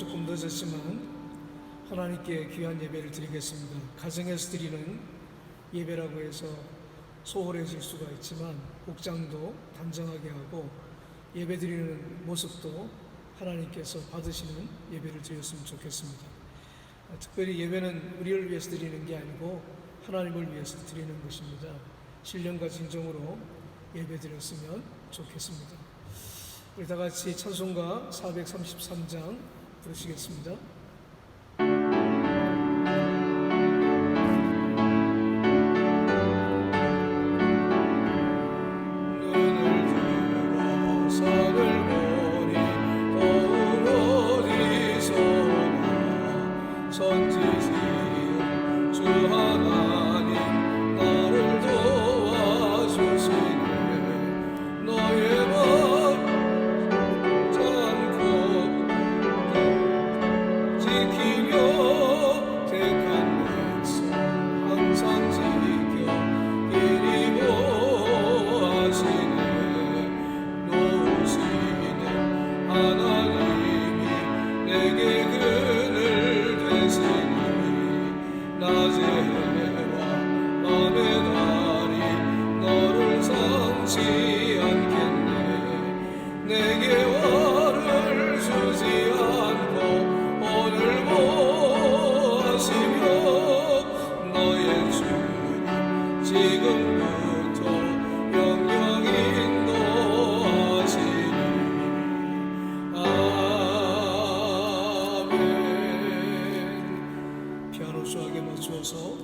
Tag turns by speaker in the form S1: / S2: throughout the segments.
S1: 조금 늦었지만 하나님께 귀한 예배를 드리겠습니다. 가정에서 드리는 예배라고 해서 소홀해질 수가 있지만 복장도 단정하게 하고 예배 드리는 모습도 하나님께서 받으시는 예배를 드렸으면 좋겠습니다. 특별히 예배는 우리를 위해서 드리는 게 아니고 하나님을 위해서 드리는 것입니다. 신령과 진정으로 예배 드렸으면 좋겠습니다. 우리 다 같이 찬송가 433장 부르시겠습니다.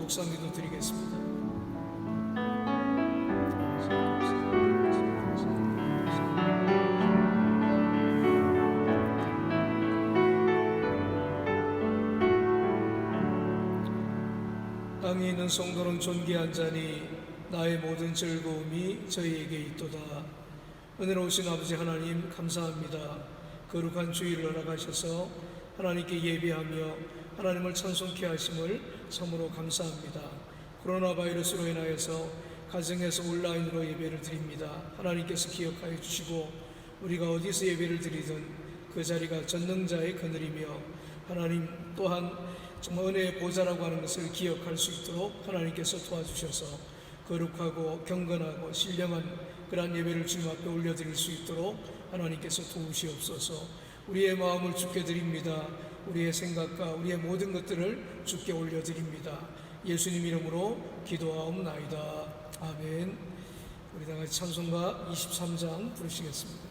S1: 목사님도 드리겠습니다. 땅에 있는 성도는 존귀한 자니 나의 모든 즐거움이 저희에게 있도다. 은혜로우신 아버지 하나님 감사합니다. 거룩한 주일을 허락하셔서 하나님께 예배하며 하나님을 찬송케 하심을 참으로 감사합니다. 코로나 바이러스로 인하여서 가정에서 온라인으로 예배를 드립니다. 하나님께서 기억하여 주시고 우리가 어디서 예배를 드리든 그 자리가 전능자의 그늘이며 하나님 또한 정말 은혜의 보좌라고 하는 것을 기억할 수 있도록 하나님께서 도와주셔서 거룩하고 경건하고 신령한 그러한 예배를 주님 앞에 올려드릴 수 있도록 하나님께서 도우시옵소서. 우리의 마음을 주께 드립니다. 우리의 생각과 우리의 모든 것들을 주께 올려드립니다. 예수님 이름으로 기도하옵나이다. 아멘. 우리 다 같이 찬송가 23장 부르시겠습니다.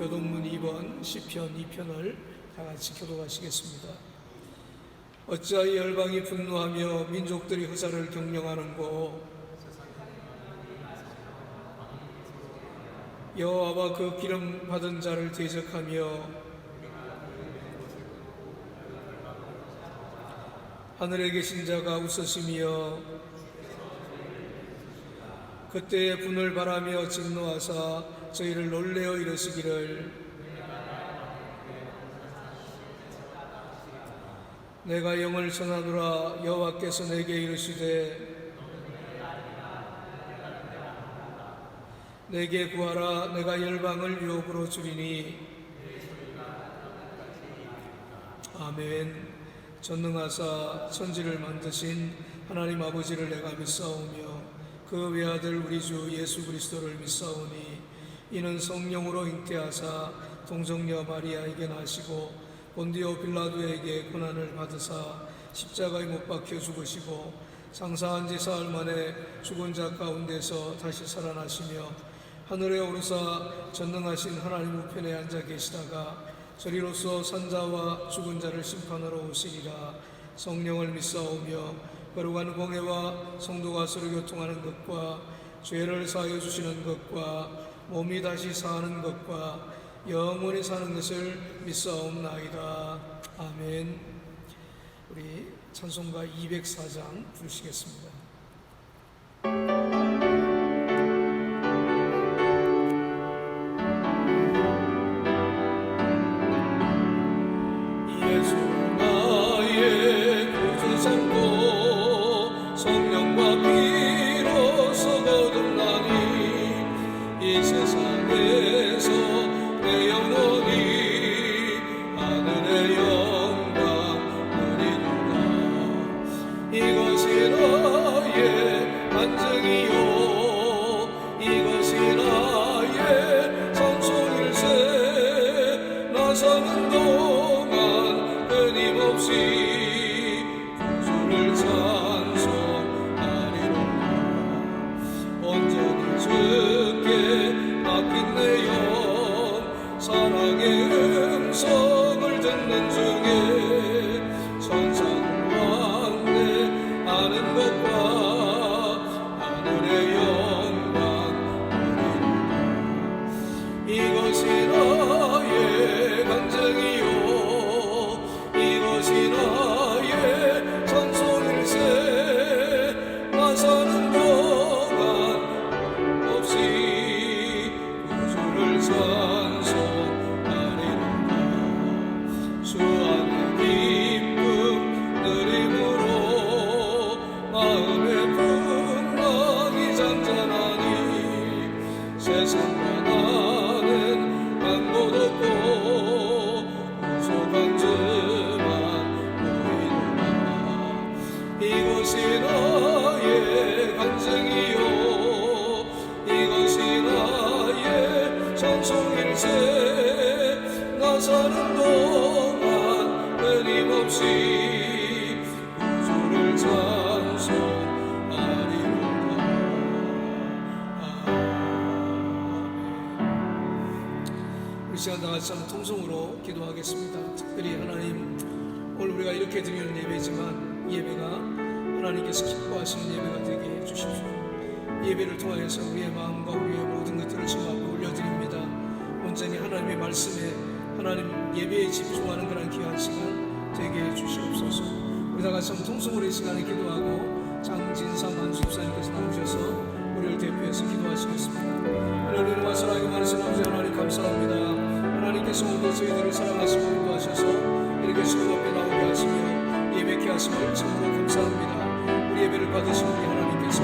S1: 교동문 2번 시편 2편을 다 같이 교독하시겠습니다. 어찌하여 열방이 분노하며 민족들이 허사를 경영하는고 여호와와 그 기름 받은 자를 대적하며 하늘에 계신 자가 웃으시며 그때에 분을 바라며 진노하사 저희를 놀래어 이르시기를 내가 영을 전하노라. 여호와께서 내게 이르시되 내게 구하라. 내가 열방을 유업으로 주리니. 아멘. 전능하사 천지를 만드신 하나님 아버지를 내가 믿사오며 그 외아들 우리 주 예수 그리스도를 믿사오니 이는 성령으로 잉태하사 동정녀 마리아에게 나시고 본디오 빌라도에게 고난을 받으사 십자가에 못 박혀 죽으시고 장사한 지 사흘 만에 죽은 자 가운데서 다시 살아나시며 하늘에 오르사 전능하신 하나님 우편에 앉아 계시다가 저리로서 산자와 죽은 자를 심판하러 오시리라. 성령을 믿사오며 거룩한 공회와 성도가 서로 교통하는 것과 죄를 사하여 주시는 것과 몸이 다시 사는 것과 영원히 사는 것을 믿사옵나이다. 아멘. 우리 찬송가 204장 부르시겠습니다.
S2: 사는 동안 끊임없이 구주를 찬송하리로다. 온전히 주께 맡긴 내 영 사랑의 음성을 듣는 중에 천상을 왕래하는 것과 하늘의 영광 누리로다. 이것이 나의 간증이요 이것이 나의 찬송일세. 나 사는 동안 없이 구주를 찬송하리로다. 주 안의 기쁨 누림으로 마음의 풍랑이 잔잔하니 세상과 나는 간 곳 없고 우속한 주만 보이노라. 이것이 나의 간증이요 이것이 나의 찬송일세. 나 사는 동안 끊임없이 구주를 찬송하리로다.
S1: 우리 시간 다 같이 한번 통성으로 기도하겠습니다. 특별히 하나님, 오늘 우리가 이렇게 드리는 예배지만 이 예배가 하나님께서 기뻐하시는 예배가 되게 해주십시오. 이 예배를 통하여서 우리의 마음과 우리의 모든 것들을 주님 앞에 올려드립니다. 온전히 하나님의 말씀에 하나님 예배에 집중하는 그런 귀한 시간 되게 해주시옵소서. 우리 다 같이 한번 통성으로 이 시간에 기도하고 장진상 안수집사님께서 나오셔서 우리를 대표해서 기도하시겠습니다. 하나님 말씀하기 많으신 아버지 하나님 감사합니다. 하나님께서 오늘 저희들을 사랑하시고 인도하셔서 이렇게 주님 앞에 나오게 하시며 예배케 하심을 참으로 감사합니다. 우리 예배를 받으신 우리 하나님께서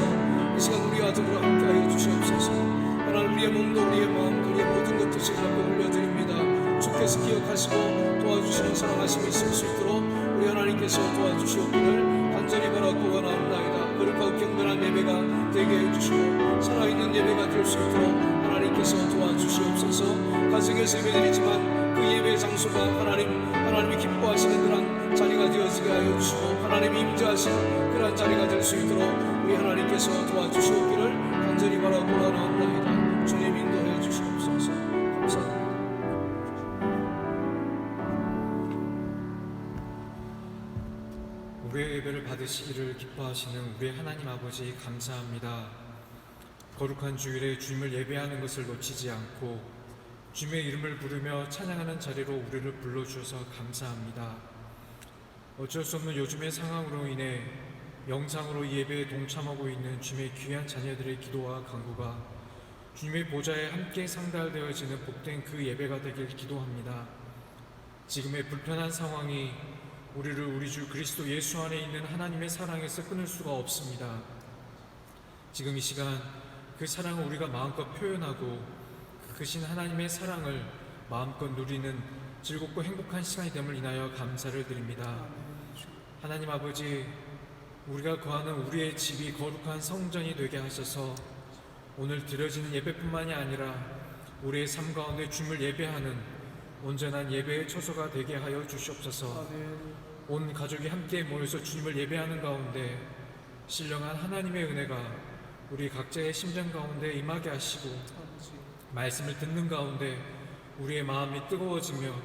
S1: 이 시간 우리와 더불어 함께하여 주시옵소서. 하나님 우리의 몸도 우리의 마음도 우리의 모든 것도 주님 앞에 올려드립니다. 주께서 기억하시고 도와주시는 사랑하심이 있을 수 있도록 우리 하나님께서 도와주시옵기를 간절히 바라고 원하옵나이다. 거룩하고 경건한 예배가 되게 해주시고 살아있는 예배가 될 수 있도록 하나님께서 도와주시옵소서. 가정에서 예배드리지만 그 예배 장소가 하나님이 기뻐하시는 그런 자리가 되어지게 하여 주시고 하나님이 임재하시는 그런 자리가 될 수 있도록 우리 하나님께서 도와주시옵기를 간절히 바라고 원하옵나이다. 주님 인도해 주시옵소서. 감사합니다.
S3: 우리의 예배를 받으시기를 기뻐하시는 우리 하나님 아버지 감사합니다. 거룩한 주일에 주님을 예배하는 것을 놓치지 않고 주님의 이름을 부르며 찬양하는 자리로 우리를 불러주셔서 감사합니다. 어쩔 수 없는 요즘의 상황으로 인해 영상으로 이 예배에 동참하고 있는 주님의 귀한 자녀들의 기도와 간구가 주님의 보좌에 함께 상달되어지는 복된 그 예배가 되길 기도합니다. 지금의 불편한 상황이 우리를 우리 주 그리스도 예수 안에 있는 하나님의 사랑에서 끊을 수가 없습니다. 지금 이 시간 그 사랑을 우리가 마음껏 표현하고 그 크신 하나님의 사랑을 마음껏 누리는 즐겁고 행복한 시간이 됨을 인하여 감사를 드립니다. 하나님 아버지, 우리가 거하는 우리의 집이 거룩한 성전이 되게 하셔서 오늘 드려지는 예배뿐만이 아니라 우리의 삶 가운데 주님을 예배하는 온전한 예배의 처소가 되게 하여 주시옵소서. 온 가족이 함께 모여서 주님을 예배하는 가운데 신령한 하나님의 은혜가 우리 각자의 심장 가운데 임하게 하시고 말씀을 듣는 가운데 우리의 마음이 뜨거워지며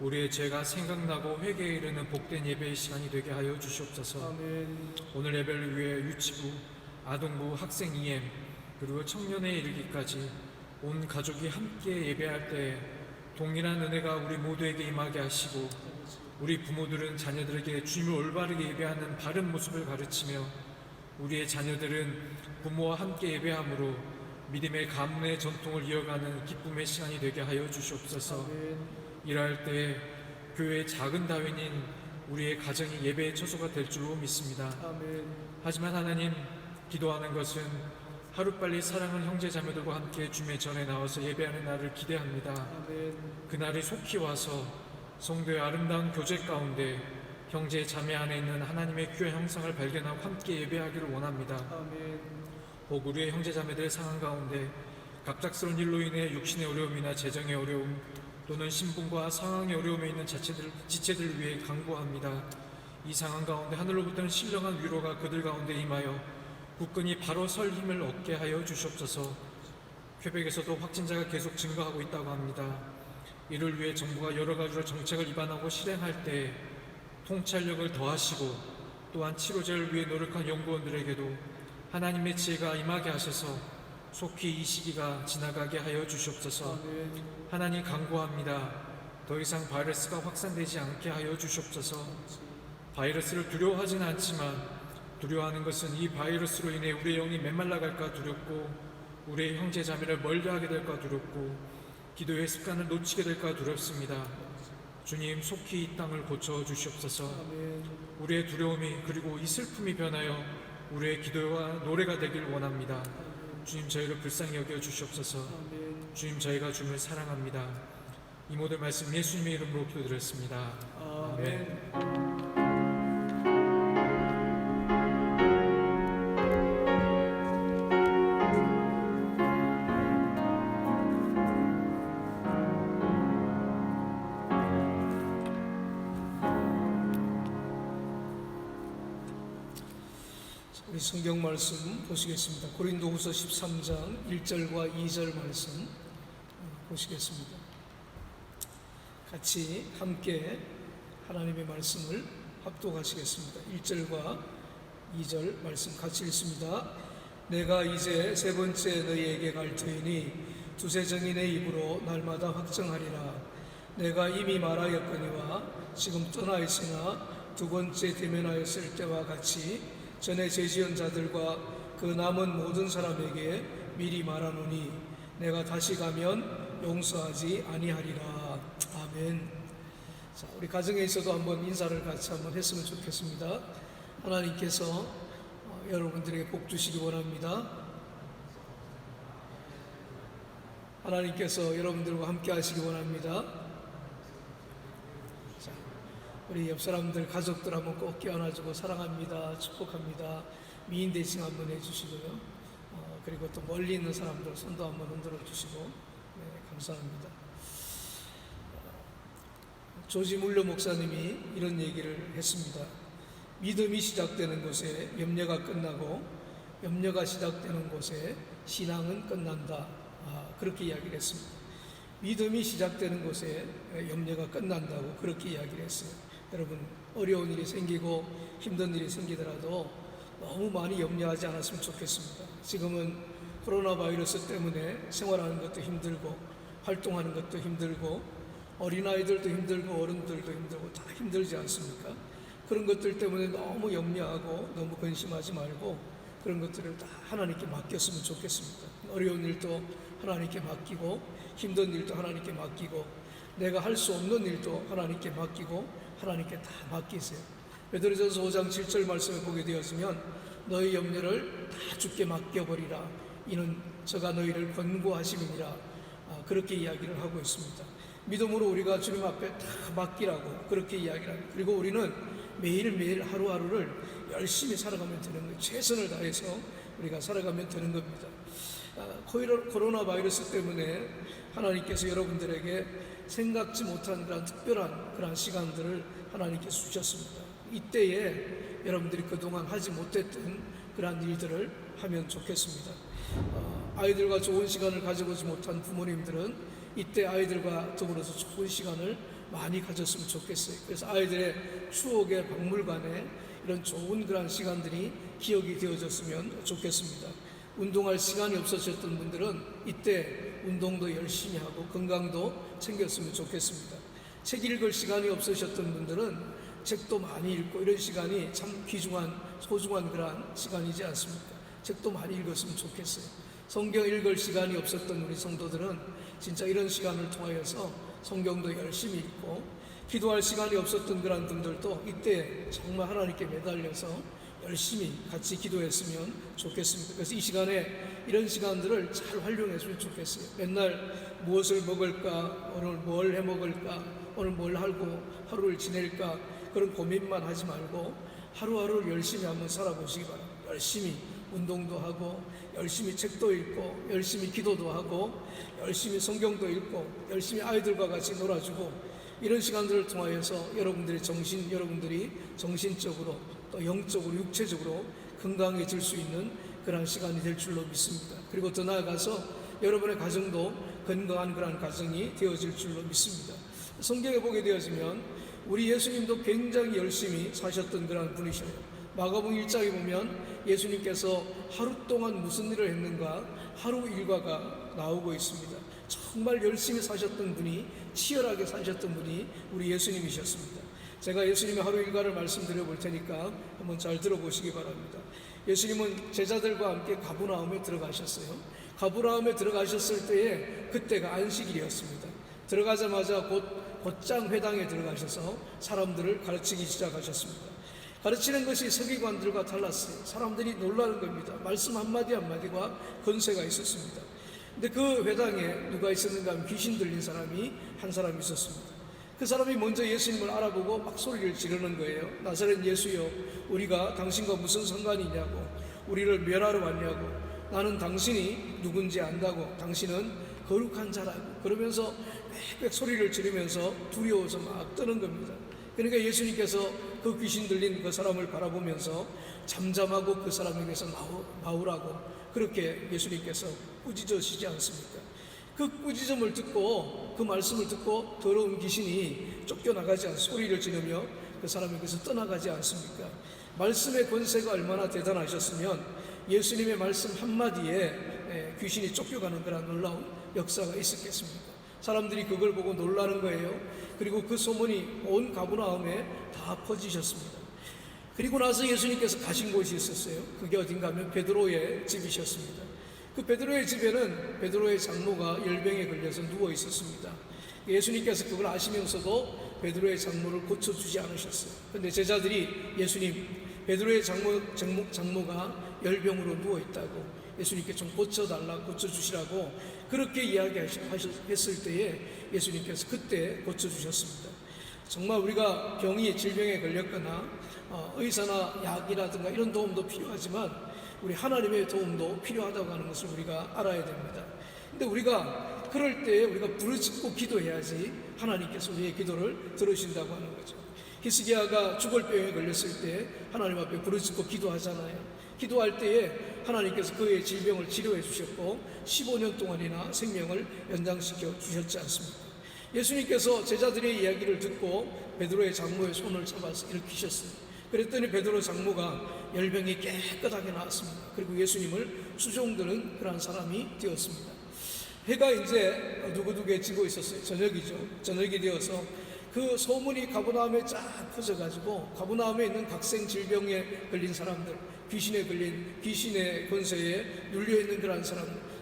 S3: 우리의 죄가 생각나고 회개에 이르는 복된 예배의 시간이 되게 하여 주시옵소서. 오늘 예배를 위해 유치부, 아동부, 학생 EM 그리고 청년에 이르기까지 온 가족이 함께 예배할 때 동일한 은혜가 우리 모두에게 임하게 하시고 우리 부모들은 자녀들에게 주님을 올바르게 예배하는 바른 모습을 가르치며 우리의 자녀들은 부모와 함께 예배함으로 믿음의 가문의 전통을 이어가는 기쁨의 시간이 되게 하여 주시옵소서. 일할 때 교회의 작은 다윈인 우리의 가정이 예배의 처소가 될 줄로 믿습니다. 하지만 하나님, 기도하는 것은 하루빨리 사랑하는 형제 자매들과 함께 주님의 전에 나와서 예배하는 날을 기대합니다. 그날이 속히 와서 성도의 아름다운 교제 가운데 형제 자매 안에 있는 하나님의 귀한 형상을 발견하고 함께 예배하기를 원합니다. 혹 우리의 형제 자매들의 상황 가운데 갑작스러운 일로 인해 육신의 어려움이나 재정의 어려움 또는 신분과 상황의 어려움에 있는 지체들을 위해 간구합니다. 이 상황 가운데 하늘로부터는 신령한 위로가 그들 가운데 임하여 굳건히 바로 설 힘을 얻게 하여 주시옵소서. 퀘벡에서도 확진자가 계속 증가하고 있다고 합니다. 이를 위해 정부가 여러 가지로 정책을 입안하고 실행할 때 통찰력을 더하시고 또한 치료제를 위해 노력한 연구원들에게도 하나님의 지혜가 임하게 하셔서 속히 이 시기가 지나가게 하여 주시옵소서. 하나님 간구합니다. 더 이상 바이러스가 확산되지 않게 하여 주시옵소서. 바이러스를 두려워하지는 않지만 두려워하는 것은 이 바이러스로 인해 우리의 영이 메말라갈까 두렵고 우리의 형제 자매를 멀리하게 될까 두렵고 기도의 습관을 놓치게 될까 두렵습니다. 주님, 속히 이 땅을 고쳐 주시옵소서. 우리의 두려움이 그리고 이 슬픔이 변하여 우리의 기도와 노래가 되길 원합니다. 주님, 저희를 불쌍히 여겨 주시옵소서. 주님, 저희가 주님을 사랑합니다. 이 모든 말씀 예수님의 이름으로 기도드렸습니다. 아멘.
S1: 우리 성경 말씀 보시겠습니다. 고린도후서 13장 1절과 2절 말씀 보시겠습니다. 같이 함께 하나님의 말씀을 합독하시겠습니다. 1절과 2절 말씀 같이 읽습니다. 내가 이제 세 번째 너희에게 갈 터이니 두세 정인의 입으로 날마다 확정하리라. 내가 이미 말하였거니와 지금 떠나 있으나 두 번째 대면하였을 때와 같이 전에 제지은 자들과 그 남은 모든 사람에게 미리 말하노니 내가 다시 가면 용서하지 아니하리라. 아멘. 자, 우리 가정에 있어도 한번 인사를 같이 한번 했으면 좋겠습니다. 하나님께서 여러분들에게 복 주시기 원합니다. 하나님께서 여러분들과 함께 하시기 원합니다. 우리 옆 사람들, 가족들 한번 꼭 껴안아주고 사랑합니다, 축복합니다, 미인 대칭 한번 해주시고요. 그리고 또 멀리 있는 사람들 손도 한번 흔들어 주시고, 네, 감사합니다. 조지 물러 목사님이 이런 얘기를 했습니다. 믿음이 시작되는 곳에 염려가 끝나고 염려가 시작되는 곳에 신앙은 끝난다. 그렇게 이야기를 했습니다. 믿음이 시작되는 곳에 염려가 끝난다고 그렇게 이야기를 했어요. 여러분, 어려운 일이 생기고 힘든 일이 생기더라도 너무 많이 염려하지 않았으면 좋겠습니다. 지금은 코로나 바이러스 때문에 생활하는 것도 힘들고 활동하는 것도 힘들고 어린아이들도 힘들고 어른들도 힘들고 다 힘들지 않습니까? 그런 것들 때문에 너무 염려하고 너무 근심하지 말고 그런 것들을 다 하나님께 맡겼으면 좋겠습니다. 어려운 일도 하나님께 맡기고 힘든 일도 하나님께 맡기고 내가 할 수 없는 일도 하나님께 맡기고 하나님께 다 맡기세요. 베드로전서 5장 7절 말씀을 보게 되었으면 너희 염려를 다 주께 맡겨버리라. 이는 저가 너희를 권고하심이니라. 그렇게 이야기를 하고 있습니다. 믿음으로 우리가 주님 앞에 다 맡기라고 그렇게 이야기를 합니다. 그리고 우리는 매일매일 하루하루를 열심히 살아가면 되는 거예요. 최선을 다해서 우리가 살아가면 되는 겁니다. 코로나 바이러스 때문에 하나님께서 여러분들에게 생각지 못한 그런 특별한 그런 시간들을 하나님께서 주셨습니다. 이때에 여러분들이 그동안 하지 못했던 그런 일들을 하면 좋겠습니다. 아이들과 좋은 시간을 가져보지 못한 부모님들은 이때 아이들과 더불어서 좋은 시간을 많이 가졌으면 좋겠어요. 그래서 아이들의 추억의 박물관에 이런 좋은 그런 시간들이 기억이 되어졌으면 좋겠습니다. 운동할 시간이 없으셨던 분들은 이때 운동도 열심히 하고 건강도 챙겼으면 좋겠습니다. 책 읽을 시간이 없으셨던 분들은 책도 많이 읽고 이런 시간이 참 귀중한 소중한 그런 시간이지 않습니까? 책도 많이 읽었으면 좋겠어요. 성경 읽을 시간이 없었던 우리 성도들은 진짜 이런 시간을 통하여서 성경도 열심히 읽고 기도할 시간이 없었던 그런 분들도 이때 정말 하나님께 매달려서 열심히 같이 기도했으면 좋겠습니다. 그래서 이 시간에 이런 시간들을 잘 활용했으면 좋겠어요. 맨날 무엇을 먹을까, 오늘 뭘 해 먹을까, 오늘 뭘 하고 하루를 지낼까 그런 고민만 하지 말고 하루하루를 열심히 한번 살아보시기 바랍니다. 열심히 운동도 하고 열심히 책도 읽고 열심히 기도도 하고 열심히 성경도 읽고 열심히 아이들과 같이 놀아주고 이런 시간들을 통하여서 여러분들이 정신적으로 또 영적으로 육체적으로 건강해질 수 있는 그런 시간이 될 줄로 믿습니다. 그리고 더 나아가서 여러분의 가정도 건강한 그런 가정이 되어질 줄로 믿습니다. 성경에 보게 되어지면 우리 예수님도 굉장히 열심히 사셨던 그런 분이셔요. 마가복음 1장에 보면 예수님께서 하루 동안 무슨 일을 했는가 하루 일과가 나오고 있습니다. 정말 열심히 사셨던 분이 치열하게 사셨던 분이 우리 예수님이셨습니다. 제가 예수님의 하루 일과를 말씀드려 볼 테니까 한번 잘 들어보시기 바랍니다. 예수님은 제자들과 함께 가버나움에 들어가셨어요. 가버나움에 들어가셨을 때에 그때가 안식일이었습니다. 들어가자마자 곧장 회당에 들어가셔서 사람들을 가르치기 시작하셨습니다. 가르치는 것이 서기관들과 달랐어요. 사람들이 놀라는 겁니다. 말씀 한마디 한마디가 권세가 있었습니다. 근데 그 회당에 누가 있었는가 하면 귀신 들린 사람이 한 사람 있었습니다. 그 사람이 먼저 예수님을 알아보고 막 소리를 지르는 거예요. 나사렛 예수여, 우리가 당신과 무슨 상관이냐고, 우리를 멸하러 왔냐고, 나는 당신이 누군지 안다고, 당신은 거룩한 자라고, 그러면서 빽빽 소리를 지르면서 두려워서 막 떠는 겁니다. 그러니까 예수님께서 그 귀신 들린 그 사람을 바라보면서 잠잠하고 그 사람에게서 나오라고 그렇게 예수님께서 꾸짖으시지 않습니까? 그 꾸짖음을 듣고 그 말씀을 듣고 더러운 귀신이 쫓겨나가지 않습니까? 소리를 지르며 그 사람에게서 떠나가지 않습니까? 말씀의 권세가 얼마나 대단하셨으면 예수님의 말씀 한마디에 귀신이 쫓겨가는 그런 놀라운 역사가 있었겠습니까? 사람들이 그걸 보고 놀라는 거예요. 그리고 그 소문이 온 가버나움에 다 퍼지셨습니다. 그리고 나서 예수님께서 가신 곳이 있었어요. 그게 어딘가 하면 베드로의 집이셨습니다. 그 베드로의 집에는 베드로의 장모가 열병에 걸려서 누워 있었습니다. 예수님께서 그걸 아시면서도 베드로의 장모를 고쳐주지 않으셨어요. 그런데 제자들이 예수님, 베드로의 장모가 열병으로 누워 있다고 예수님께 좀 고쳐주시라고 그렇게 이야기했을 때에 예수님께서 그때 고쳐주셨습니다. 정말 우리가 질병에 걸렸거나 의사나 약이라든가 이런 도움도 필요하지만 우리 하나님의 도움도 필요하다고 하는 것을 우리가 알아야 됩니다. 근데 우리가 그럴 때 우리가 부르짖고 기도해야지 하나님께서 우리의 기도를 들으신다고 하는 거죠. 히스기야가 죽을 병에 걸렸을 때 하나님 앞에 부르짖고 기도하잖아요. 기도할 때에 하나님께서 그의 질병을 치료해 주셨고 15년 동안이나 생명을 연장시켜 주셨지 않습니까? 예수님께서 제자들의 이야기를 듣고 베드로의 장모의 손을 잡아서 일으키셨어요. 그랬더니 베드로 장모가 열병이 깨끗하게 나았습니다. 그리고 예수님을 수종드는 그런 사람이 되었습니다. 해가 이제 누구두개 지고 있었어요. 저녁이죠. 저녁이 되어서 그 소문이 가버나움에 쫙 퍼져가지고 가버나움에 있는 각생 질병에 걸린 사람들, 귀신의 권세에 눌려있는 그런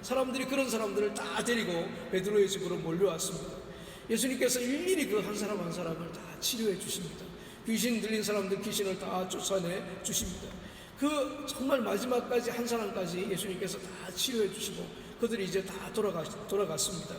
S1: 사람들이 그런 사람들을 다 데리고 베드로의 집으로 몰려왔습니다. 예수님께서 일일이 그 한 사람 한 사람을 다 치료해 주십니다. 귀신 들린 사람들 귀신을 다 쫓아내 주십니다. 그 정말 마지막까지 한 사람까지 예수님께서 다 치료해 주시고 그들이 이제 다 돌아갔습니다.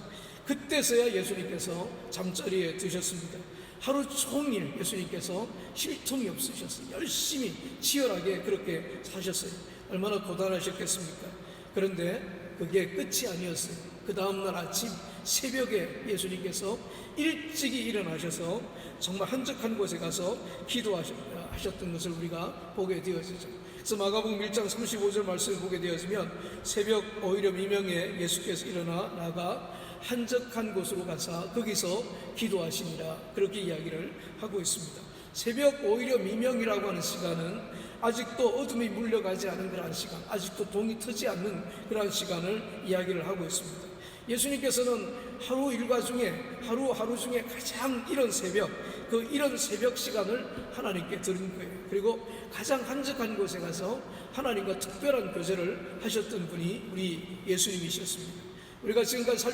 S1: 그때서야 예수님께서 잠자리에 드셨습니다. 하루 종일 예수님께서 쉴 틈이 없으셨어요. 열심히 치열하게 그렇게 사셨어요. 얼마나 고단하셨겠습니까? 그런데 그게 끝이 아니었어요. 그 다음날 아침 새벽에 예수님께서 일찍이 일어나셔서 정말 한적한 곳에 가서 기도하셨던 것을 우리가 보게 되어지죠. 그래서 마가복음 1장 35절 말씀을 보게 되어지면 새벽 오히려 미명에 예수께서 일어나 나가 한적한 곳으로 가서 거기서 기도하시니라, 그렇게 이야기를 하고 있습니다. 새벽 오히려 미명이라고 하는 시간은 아직도 어둠이 물려가지 않은 그러한 시간, 아직도 동이 트지 않는 그러한 시간을 이야기를 하고 있습니다. 예수님께서는 하루 일과 중에 하루 중에 가장 이른 새벽, 그 이른 새벽 시간을 하나님께 드린 거예요. 그리고 가장 한적한 곳에 가서 하나님과 특별한 교제를 하셨던 분이 우리 예수님이셨습니다. 우리가 지금까지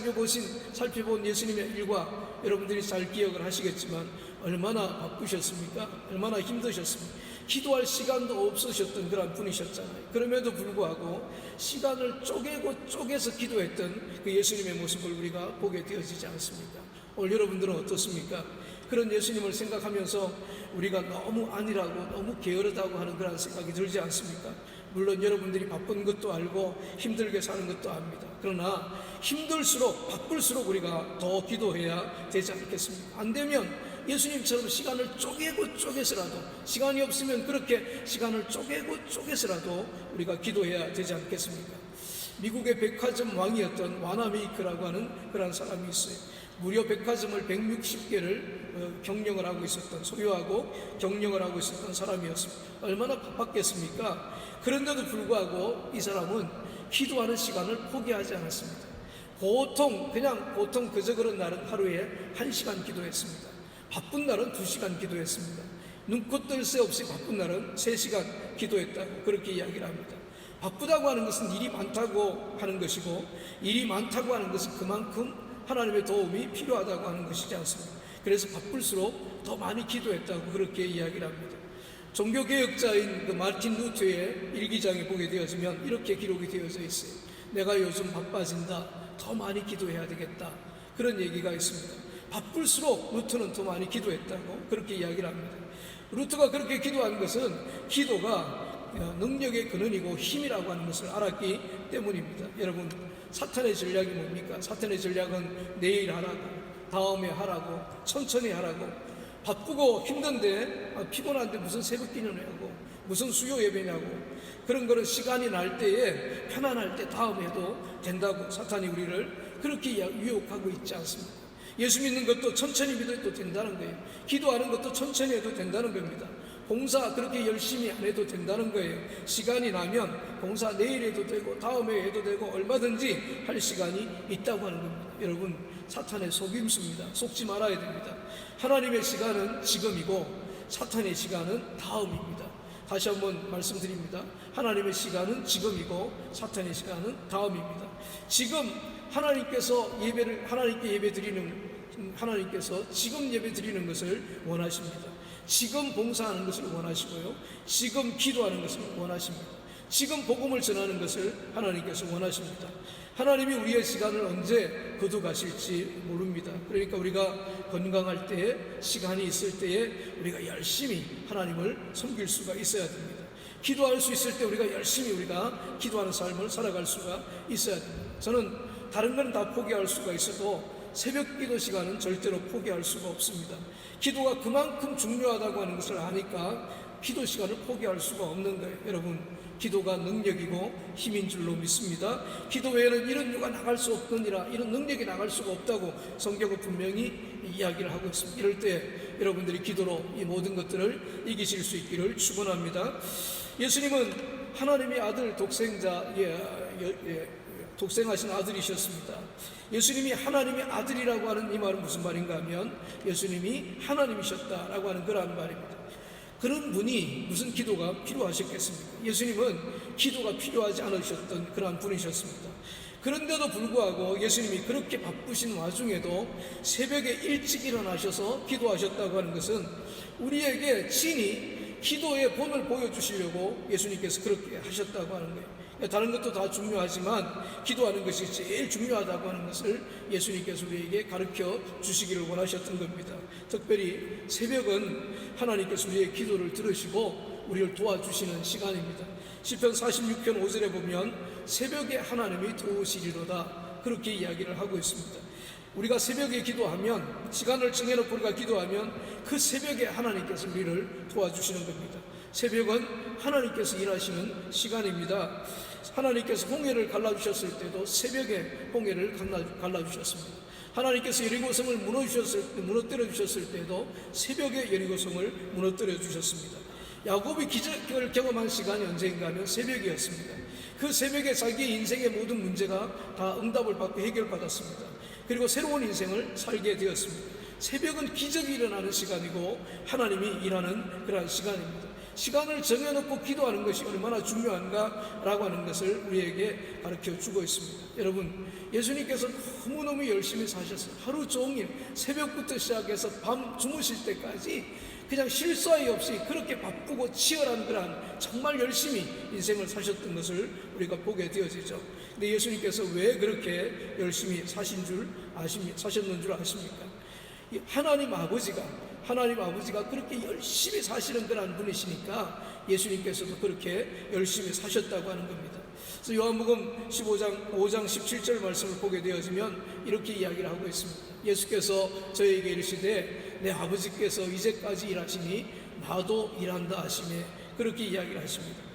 S1: 살펴본 예수님의 일과 여러분들이 잘 기억을 하시겠지만 얼마나 바쁘셨습니까? 얼마나 힘드셨습니까? 기도할 시간도 없으셨던 그런 분이셨잖아요. 그럼에도 불구하고 시간을 쪼개서 기도했던 그 예수님의 모습을 우리가 보게 되어지지 않습니까? 오늘 여러분들은 어떻습니까? 그런 예수님을 생각하면서 우리가 너무 안일하고 너무 게으르다고 하는 그런 생각이 들지 않습니까? 물론 여러분들이 바쁜 것도 알고 힘들게 사는 것도 압니다. 그러나 힘들수록 바쁠수록 우리가 더 기도해야 되지 않겠습니까? 안 되면 예수님처럼 시간을 쪼개서라도, 시간이 없으면 그렇게 시간을 쪼개서라도 우리가 기도해야 되지 않겠습니까? 미국의 백화점 왕이었던 와나메이크라고 하는 그런 사람이 있어요. 무려 백화점을 160개를 경영을 하고 있었던, 소유하고 경영을 하고 있었던 사람이었습니다. 얼마나 바빴겠습니까? 그런데도 불구하고 이 사람은 기도하는 시간을 포기하지 않았습니다. 보통 그저 그런 날은 하루에 1시간 기도했습니다. 바쁜 날은 2시간 기도했습니다. 눈코 뜰 새 없이 바쁜 날은 3시간 기도했다고 그렇게 이야기를 합니다. 바쁘다고 하는 것은 일이 많다고 하는 것이고, 일이 많다고 하는 것은 그만큼 하나님의 도움이 필요하다고 하는 것이지 않습니까? 그래서 바쁠수록 더 많이 기도했다고 그렇게 이야기를 합니다. 종교개혁자인 그 마틴 루터의 일기장에 보게 되어지면 이렇게 기록이 되어져 있어요. 내가 요즘 바빠진다. 더 많이 기도해야 되겠다. 그런 얘기가 있습니다. 바쁠수록 루터는 더 많이 기도했다고 그렇게 이야기를 합니다. 루터가 그렇게 기도한 것은 기도가 능력의 근원이고 힘이라고 하는 것을 알았기 때문입니다. 여러분, 사탄의 전략이 뭡니까? 사탄의 전략은 내일 하라고, 다음에 하라고, 천천히 하라고, 바쁘고 힘든데 피곤한데 무슨 새벽 기도를 하고 무슨 수요 예배냐고, 그런 거는 시간이 날 때에 편안할 때 다음에 해도 된다고 사탄이 우리를 그렇게 유혹하고 있지 않습니까? 예수 믿는 것도 천천히 믿어도 된다는 거예요. 기도하는 것도 천천히 해도 된다는 겁니다. 봉사 그렇게 열심히 안 해도 된다는 거예요. 시간이 나면 봉사 내일 해도 되고 다음에 해도 되고 얼마든지 할 시간이 있다고 하는 겁니다. 여러분, 사탄의 속임수입니다. 속지 말아야 됩니다. 하나님의 시간은 지금이고 사탄의 시간은 다음입니다. 다시 한번 말씀드립니다. 하나님의 시간은 지금이고 사탄의 시간은 다음입니다. 지금 하나님께서 지금 예배 드리는 것을 원하십니다. 지금 봉사하는 것을 원하시고요. 지금 기도하는 것을 원하십니다. 지금 복음을 전하는 것을 하나님께서 원하십니다. 하나님이 우리의 시간을 언제 거둬가실지 모릅니다. 그러니까 우리가 건강할 때에, 시간이 있을 때에 우리가 열심히 하나님을 섬길 수가 있어야 됩니다. 기도할 수 있을 때 우리가 열심히 기도하는 삶을 살아갈 수가 있어야 됩니다. 저는 다른 건 다 포기할 수가 있어도 새벽 기도 시간은 절대로 포기할 수가 없습니다. 기도가 그만큼 중요하다고 하는 것을 아니까 기도 시간을 포기할 수가 없는 거예요. 여러분, 기도가 능력이고 힘인 줄로 믿습니다. 기도 외에는 이런 유가 나갈 수 없느니라, 이런 능력이 나갈 수가 없다고 성경은 분명히 이야기를 하고 있습니다. 이럴 때 여러분들이 기도로 이 모든 것들을 이기실 수 있기를 축원합니다. 예수님은 하나님의 아들 독생하신 아들이셨습니다. 예수님이 하나님의 아들이라고 하는 이 말은 무슨 말인가 하면 예수님이 하나님이셨다라고 하는 그러한 말입니다. 그런 분이 무슨 기도가 필요하셨겠습니까? 예수님은 기도가 필요하지 않으셨던 그러한 분이셨습니다. 그런데도 불구하고 예수님이 그렇게 바쁘신 와중에도 새벽에 일찍 일어나셔서 기도하셨다고 하는 것은 우리에게 친히 기도의 본을 보여주시려고 예수님께서 그렇게 하셨다고 하는 거예요. 다른 것도 다 중요하지만 기도하는 것이 제일 중요하다고 하는 것을 예수님께서 우리에게 가르쳐 주시기를 원하셨던 겁니다. 특별히 새벽은 하나님께서 우리의 기도를 들으시고 우리를 도와주시는 시간입니다. 시편 46편 5절에 보면 새벽에 하나님이 들어오시리로다, 그렇게 이야기를 하고 있습니다. 우리가 새벽에 기도하면, 시간을 정해놓고 우리가 기도하면 그 새벽에 하나님께서 우리를 도와주시는 겁니다. 새벽은 하나님께서 일하시는 시간입니다. 하나님께서 홍해를 갈라주셨을 때도 새벽에 홍해를 갈라주셨습니다. 하나님께서 여리고성을 무너뜨려 주셨을 때도 새벽에 여리고성을 무너뜨려 주셨습니다. 야곱이 기적을 경험한 시간이 언제인가 하면 새벽이었습니다. 그 새벽에 자기의 인생의 모든 문제가 다 응답을 받고 해결받았습니다. 그리고 새로운 인생을 살게 되었습니다. 새벽은 기적이 일어나는 시간이고 하나님이 일하는 그러한 시간입니다. 시간을 정해놓고 기도하는 것이 얼마나 중요한가라고 하는 것을 우리에게 가르쳐 주고 있습니다. 여러분, 예수님께서 너무너무 열심히 사셨어요. 하루 종일 새벽부터 시작해서 밤 주무실 때까지 그냥 쉴 사이 없이 그렇게 바쁘고 치열한 그런 정말 열심히 인생을 사셨던 것을 우리가 보게 되어지죠. 근데 예수님께서 왜 그렇게 열심히 사셨는 줄 아십니까? 하나님 아버지가 그렇게 열심히 사시는 그런 분이시니까 예수님께서도 그렇게 열심히 사셨다고 하는 겁니다. 그래서 요한복음 5장 17절 말씀을 보게 되어지면 이렇게 이야기를 하고 있습니다. 예수께서 저에게 이르시되 내 아버지께서 이제까지 일하시니 나도 일한다 하시매, 그렇게 이야기를 하십니다.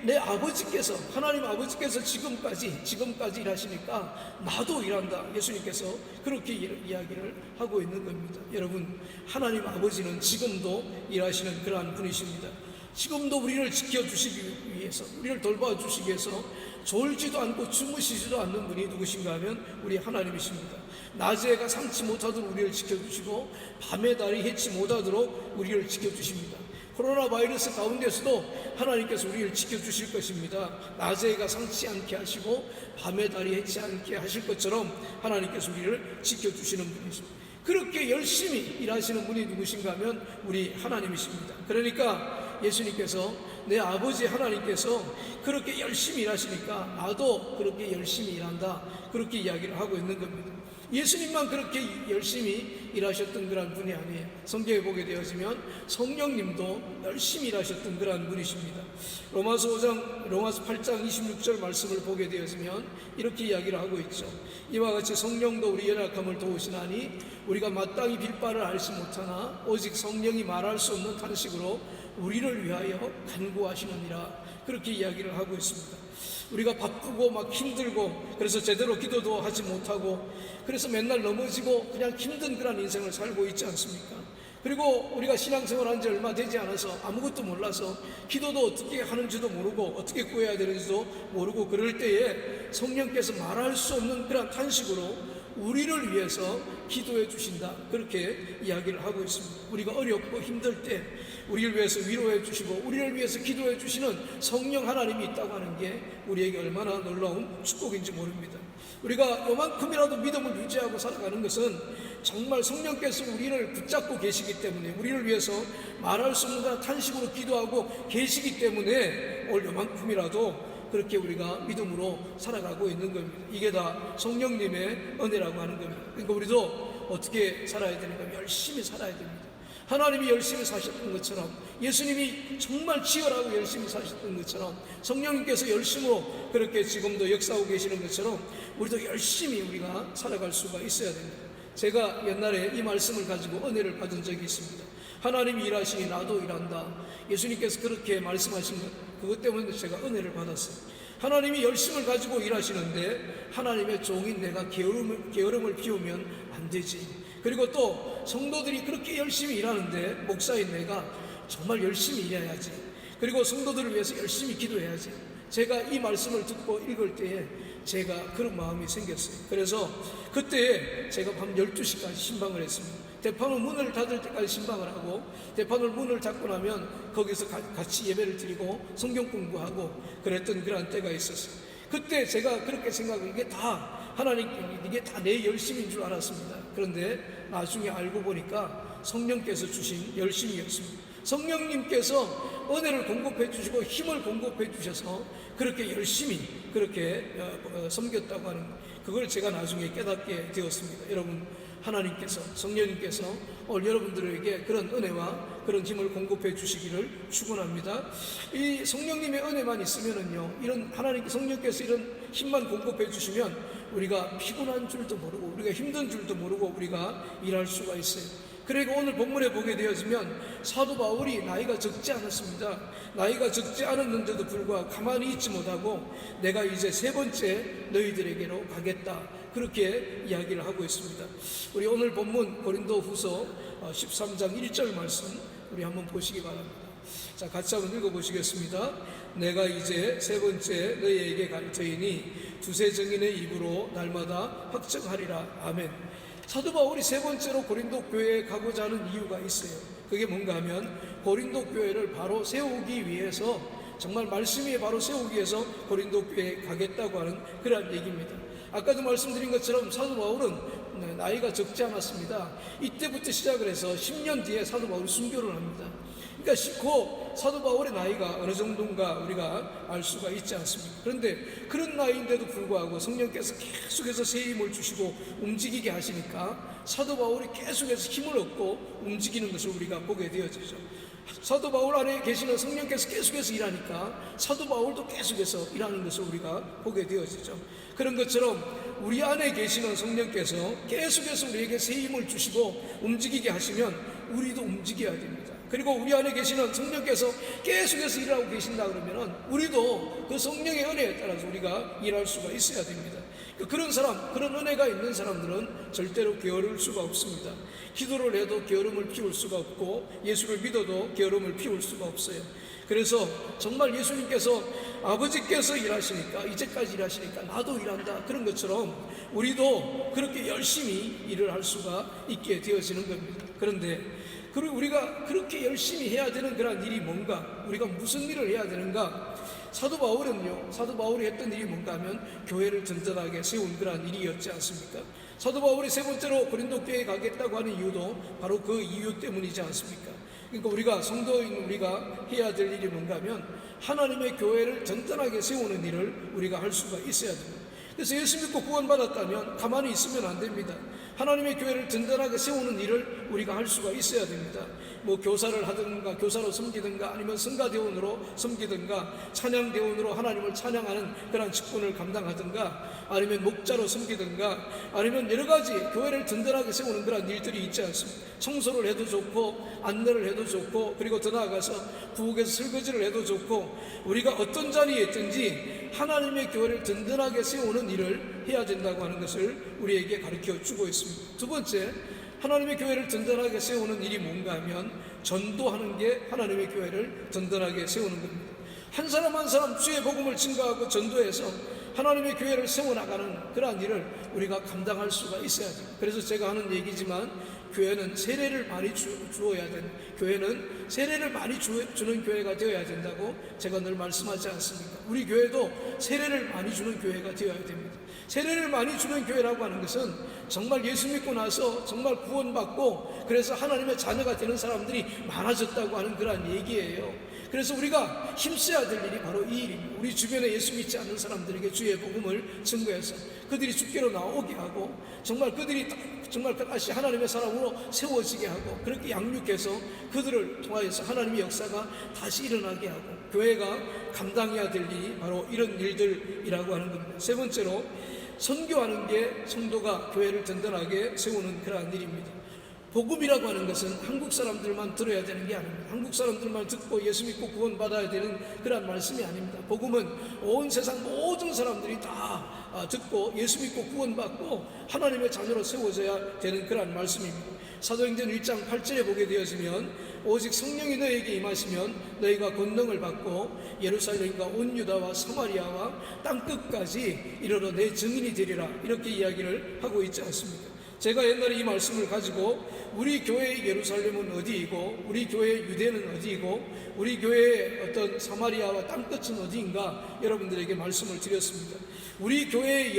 S1: 내 아버지께서, 하나님 아버지께서 지금까지 일하시니까 나도 일한다, 예수님께서 그렇게 이야기를 하고 있는 겁니다. 여러분, 하나님 아버지는 지금도 일하시는 그러한 분이십니다. 지금도 우리를 지켜주시기 위해서, 우리를 돌봐주시기 위해서 졸지도 않고 주무시지도 않는 분이 누구신가 하면 우리 하나님이십니다. 낮에 해가 상치 못하도록 우리를 지켜주시고 밤에 달이 해치 못하도록 우리를 지켜주십니다. 코로나 바이러스 가운데서도 하나님께서 우리를 지켜주실 것입니다. 낮에 해가 상치 않게 하시고 밤에 달이 해치 않게 하실 것처럼 하나님께서 우리를 지켜주시는 분이십니다. 그렇게 열심히 일하시는 분이 누구신가 하면 우리 하나님이십니다. 그러니까 예수님께서, 내 아버지 하나님께서 그렇게 열심히 일하시니까 나도 그렇게 열심히 일한다, 그렇게 이야기를 하고 있는 겁니다. 예수님만 그렇게 열심히 일하셨던 그런 분이 아니에요. 성경에 보게 되어지면 성령님도 열심히 일하셨던 그런 분이십니다. 로마서 8장 26절 말씀을 보게 되어지면 이렇게 이야기를 하고 있죠. 이와 같이 성령도 우리 연약함을 도우시나니 우리가 마땅히 빌 바를 알지 못하나 오직 성령이 말할 수 없는 탄식으로 우리를 위하여 간구하시느니라, 그렇게 이야기를 하고 있습니다. 우리가 바쁘고 막 힘들고 그래서 제대로 기도도 하지 못하고 그래서 맨날 넘어지고 그냥 힘든 그런 인생을 살고 있지 않습니까? 그리고 우리가 신앙생활 한 지 얼마 되지 않아서 아무것도 몰라서 기도도 어떻게 하는지도 모르고 어떻게 구해야 되는지도 모르고 그럴 때에 성령께서 말할 수 없는 그런 탄식으로 우리를 위해서 기도해 주신다, 그렇게 이야기를 하고 있습니다. 우리가 어렵고 힘들 때 우리를 위해서 위로해 주시고 우리를 위해서 기도해 주시는 성령 하나님이 있다고 하는 게 우리에게 얼마나 놀라운 축복인지 모릅니다. 우리가 요만큼이라도 믿음을 유지하고 살아가는 것은 정말 성령께서 우리를 붙잡고 계시기 때문에, 우리를 위해서 말할 수 없는 탄식으로 기도하고 계시기 때문에 오늘 요만큼이라도 그렇게 우리가 믿음으로 살아가고 있는 겁니다. 이게 다 성령님의 은혜라고 하는 겁니다. 그러니까 우리도 어떻게 살아야 되는가? 열심히 살아야 됩니다. 하나님이 열심히 사셨던 것처럼, 예수님이 정말 치열하고 열심히 사셨던 것처럼, 성령님께서 열심으로 그렇게 지금도 역사하고 계시는 것처럼 우리도 열심히 우리가 살아갈 수가 있어야 됩니다. 제가 옛날에 이 말씀을 가지고 은혜를 받은 적이 있습니다. 하나님이 일하시니 나도 일한다. 예수님께서 그렇게 말씀하신 것, 그것 때문에 제가 은혜를 받았어요. 하나님이 열심을 가지고 일하시는데 하나님의 종인 내가 게으름을 피우면 안 되지. 그리고 또 성도들이 그렇게 열심히 일하는데 목사인 내가 정말 열심히 일해야지. 그리고 성도들을 위해서 열심히 기도해야지. 제가 이 말씀을 듣고 읽을 때에 제가 그런 마음이 생겼어요. 그래서 그때 제가 밤 12시까지 신방을 했습니다. 대판을 문을 닫을 때까지 신방을 하고, 대판을 문을 닫고 나면 거기서 같이 예배를 드리고 성경 공부하고 그랬던 그런 때가 있었어요. 그때 제가 그렇게 생각을 이게 다 하나님, 이게 다 내 열심인 줄 알았습니다. 그런데 나중에 알고 보니까 성령께서 주신 열심이었습니다. 성령님께서 은혜를 공급해 주시고 힘을 공급해 주셔서 그렇게 열심히 그렇게 섬겼다고 하는, 그걸 제가 나중에 깨닫게 되었습니다. 여러분, 하나님께서, 성령님께서 오늘 여러분들에게 그런 은혜와 그런 힘을 공급해 주시기를 축원합니다. 이 성령님의 은혜만 있으면은요, 이런 하나님 성령께서 이런 힘만 공급해 주시면 우리가 피곤한 줄도 모르고 우리가 힘든 줄도 모르고 우리가 일할 수가 있어요. 그리고 오늘 본문에 보게 되어지면 사도 바울이 나이가 적지 않았습니다. 나이가 적지 않았는데도 불구하고 가만히 있지 못하고 내가 이제 세 번째 너희들에게로 가겠다, 그렇게 이야기를 하고 있습니다. 우리 오늘 본문 고린도 후서 13장 1절 말씀 우리 한번 보시기 바랍니다. 자, 같이 한번 읽어보시겠습니다. 내가 이제 세 번째 너희에게 갈 터이니 두세 증인의 입으로 날마다 확증하리라. 아멘. 사도 바울이 세 번째로 고린도 교회에 가고자 하는 이유가 있어요. 그게 뭔가 하면 고린도 교회를 바로 세우기 위해서, 정말 말씀 위에 바로 세우기 위해서 고린도 교회에 가겠다고 하는 그런 얘기입니다. 아까도 말씀드린 것처럼 사도 바울은 나이가 적지 않았습니다. 이때부터 시작을 해서 10년 뒤에 사도 바울이 순교를 합니다. 그러니까 그 사도 바울의 나이가 어느 정도인가 우리가 알 수가 있지 않습니까? 그런데 그런 나이인데도 불구하고 성령께서 계속해서 새 힘을 주시고 움직이게 하시니까 사도 바울이 계속해서 힘을 얻고 움직이는 것을 우리가 보게 되어지죠. 사도 바울 안에 계시는 성령께서 계속해서 일하니까 사도 바울도 계속해서 일하는 것을 우리가 보게 되어지죠. 그런 것처럼 우리 안에 계시는 성령께서 계속해서 우리에게 새 힘을 주시고 움직이게 하시면 우리도 움직여야 됩니다. 그리고 우리 안에 계시는 성령께서 계속해서 일하고 계신다 그러면 우리도 그 성령의 은혜에 따라서 우리가 일할 수가 있어야 됩니다. 그런 사람, 그런 은혜가 있는 사람들은 절대로 게으를 수가 없습니다. 기도를 해도 게으름을 피울 수가 없고 예수를 믿어도 게으름을 피울 수가 없어요. 그래서 정말 예수님께서 아버지께서 일하시니까, 이제까지 일하시니까 나도 일한다, 그런 것처럼 우리도 그렇게 열심히 일을 할 수가 있게 되어지는 겁니다. 그런데 그리고 우리가 그렇게 열심히 해야 되는 그런 일이 뭔가, 우리가 무슨 일을 해야 되는가? 사도 바울이 했던 일이 뭔가 하면 교회를 든든하게 세운 그런 일이었지 않습니까? 사도 바울이 세 번째로 고린도 교회에 가겠다고 하는 이유도 바로 그 이유 때문이지 않습니까? 그러니까 우리가 성도인 우리가 해야 될 일이 뭔가 하면 하나님의 교회를 든든하게 세우는 일을 우리가 할 수가 있어야 됩니다. 그래서 예수 믿고 구원받았다면 가만히 있으면 안 됩니다. 하나님의 교회를 든든하게 세우는 일을 우리가 할 수가 있어야 됩니다. 뭐 교사를 하든가, 교사로 섬기든가, 아니면 성가대원으로 섬기든가, 찬양대원으로 하나님을 찬양하는 그런 직분을 감당하든가, 아니면 목자로 섬기든가, 아니면 여러 가지 교회를 든든하게 세우는 그런 일들이 있지 않습니까? 청소를 해도 좋고, 안내를 해도 좋고, 그리고 더 나아가서 부엌에서 설거지를 해도 좋고, 우리가 어떤 자리에 있든지 하나님의 교회를 든든하게 세우는 일을 해야 된다고 하는 것을 우리에게 가르쳐 주고 있습니다. 두 번째, 하나님의 교회를 든든하게 세우는 일이 뭔가 하면 전도하는 게 하나님의 교회를 든든하게 세우는 겁니다. 한 사람 한 사람 주의 복음을 증거하고 전도해서 하나님의 교회를 세워나가는 그러한 일을 우리가 감당할 수가 있어야 됩니다. 그래서 제가 하는 얘기지만 교회는 세례를 많이 주어야 되는, 교회는 세례를 많이 주는 교회가 되어야 된다고 제가 늘 말씀하지 않습니까? 우리 교회도 세례를 많이 주는 교회가 되어야 됩니다. 세례를 많이 주는 교회라고 하는 것은 정말 예수 믿고 나서 정말 구원받고 그래서 하나님의 자녀가 되는 사람들이 많아졌다고 하는 그런 얘기예요. 그래서 우리가 힘써야 될 일이 바로 이 일입니다. 우리 주변에 예수 믿지 않는 사람들에게 주의 복음을 증거해서 그들이 주께로 나오게 하고, 정말 그들이 정말 다시 하나님의 사람으로 세워지게 하고, 그렇게 양육해서 그들을 통하여서 하나님의 역사가 다시 일어나게 하고, 교회가 감당해야 될 일이 바로 이런 일들이라고 하는 겁니다. 세 번째로, 선교하는 게 성도가 교회를 든든하게 세우는 그러한 일입니다. 복음이라고 하는 것은 한국 사람들만 들어야 되는 게 아닙니다. 한국 사람들만 듣고 예수 믿고 구원받아야 되는 그런 말씀이 아닙니다. 복음은 온 세상 모든 사람들이 다 듣고 예수 믿고 구원받고 하나님의 자녀로 세워져야 되는 그런 말씀입니다. 사도행전 1장 8절에 보게 되어지면 오직 성령이 너에게 임하시면 너희가 권능을 받고 예루살렘과 온 유다와 사마리아와 땅끝까지 이르러 내 증인이 되리라, 이렇게 이야기를 하고 있지 않습니까? 제가 옛날에 이 말씀을 가지고 우리 교회의 예루살렘은 어디이고 우리 교회의 유대는 어디이고 우리 교회의 어떤 사마리아와 땅끝은 어디인가 여러분들에게 말씀을 드렸습니다. 우리 교회의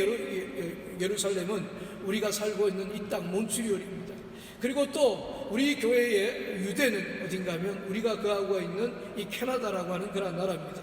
S1: 예루살렘은 우리가 살고 있는 이 땅 몬트리올입니다. 그리고 또 우리 교회의 유대는 어딘가 하면 우리가 거하고 있는 이 캐나다라고 하는 그런 나라입니다.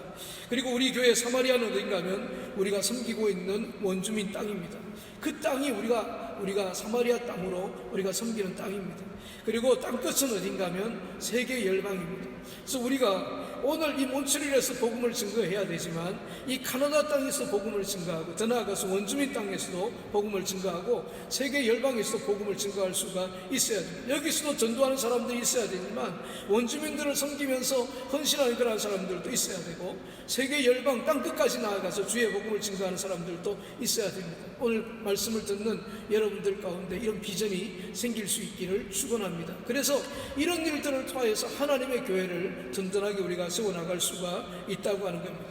S1: 그리고 우리 교회의 사마리아는 어딘가 하면 우리가 섬기고 있는 원주민 땅입니다. 그 땅이 우리가 사마리아 땅으로 우리가 섬기는 땅입니다. 그리고 땅끝은 어딘가 하면 세계 열방입니다. 그래서 우리가 오늘 이 몬트리올에서 복음을 증거해야 되지만 이 카나다 땅에서 복음을 증거하고 더 나아가서 원주민 땅에서도 복음을 증거하고 세계 열방에서도 복음을 증거할 수가 있어야 됩니다. 여기서도 전도하는 사람들이 있어야 되지만 원주민들을 섬기면서 헌신하는 그런 사람들도 있어야 되고 세계 열방 땅끝까지 나아가서 주의 복음을 증거하는 사람들도 있어야 됩니다. 오늘 말씀을 듣는 여러분들 가운데 이런 비전이 생길 수 있기를 축원합니다. 그래서 이런 일들을 통해서 하나님의 교회를 든든하게 우리가 세워나갈 수가 있다고 하는 겁니다.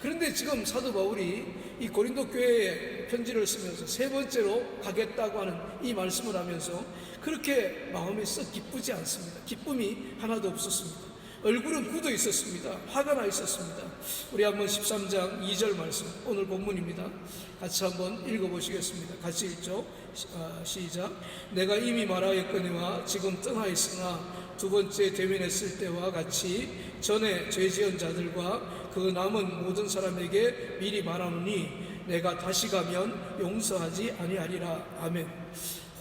S1: 그런데 지금 사도 바울이 이 고린도 교회에 편지를 쓰면서 세 번째로 가겠다고 하는 이 말씀을 하면서 그렇게 마음이 썩 기쁘지 않습니다. 기쁨이 하나도 없었습니다. 얼굴은 굳어 있었습니다. 화가 나 있었습니다. 우리 한번 13장 2절 말씀, 오늘 본문입니다. 같이 한번 읽어보시겠습니다. 같이 읽죠. 시작. 내가 이미 말하였거니와 지금 떠나 있으나 두 번째 대면했을 때와 같이 전에 죄 지은 자들과 그 남은 모든 사람에게 미리 말하노니 내가 다시 가면 용서하지 아니하리라. 아멘.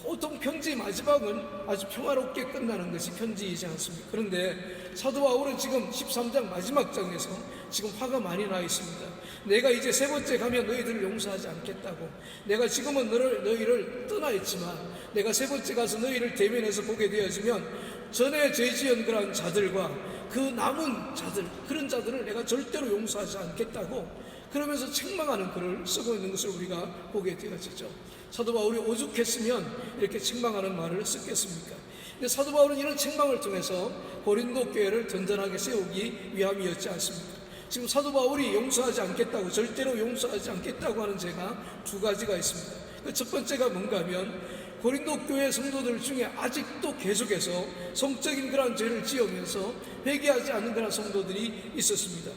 S1: 보통 편지 마지막은 아주 평화롭게 끝나는 것이 편지이지 않습니까? 그런데 사도 바울은 지금 13장 마지막 장에서 지금 화가 많이 나 있습니다. 내가 이제 세 번째 가면 너희들을 용서하지 않겠다고. 내가 지금은 너희를 떠나 있지만 내가 세 번째 가서 너희를 대면해서 보게 되어지면 전에 죄 지은 그런 자들과 그 남은 자들, 그런 자들을 내가 절대로 용서하지 않겠다고 그러면서 책망하는 글을 쓰고 있는 것을 우리가 보게 되어지죠. 사도 바울이 오죽했으면 이렇게 책망하는 말을 썼겠습니까? 근데 사도 바울은 이런 책망을 통해서 고린도 교회를 든든하게 세우기 위함이었지 않습니까? 지금 사도 바울이 용서하지 않겠다고, 절대로 용서하지 않겠다고 하는 죄가 두 가지가 있습니다. 그 첫 번째가 뭔가 하면 고린도 교회 성도들 중에 아직도 계속해서 성적인 그런 죄를 지으면서 회개하지 않는 그런 성도들이 있었습니다.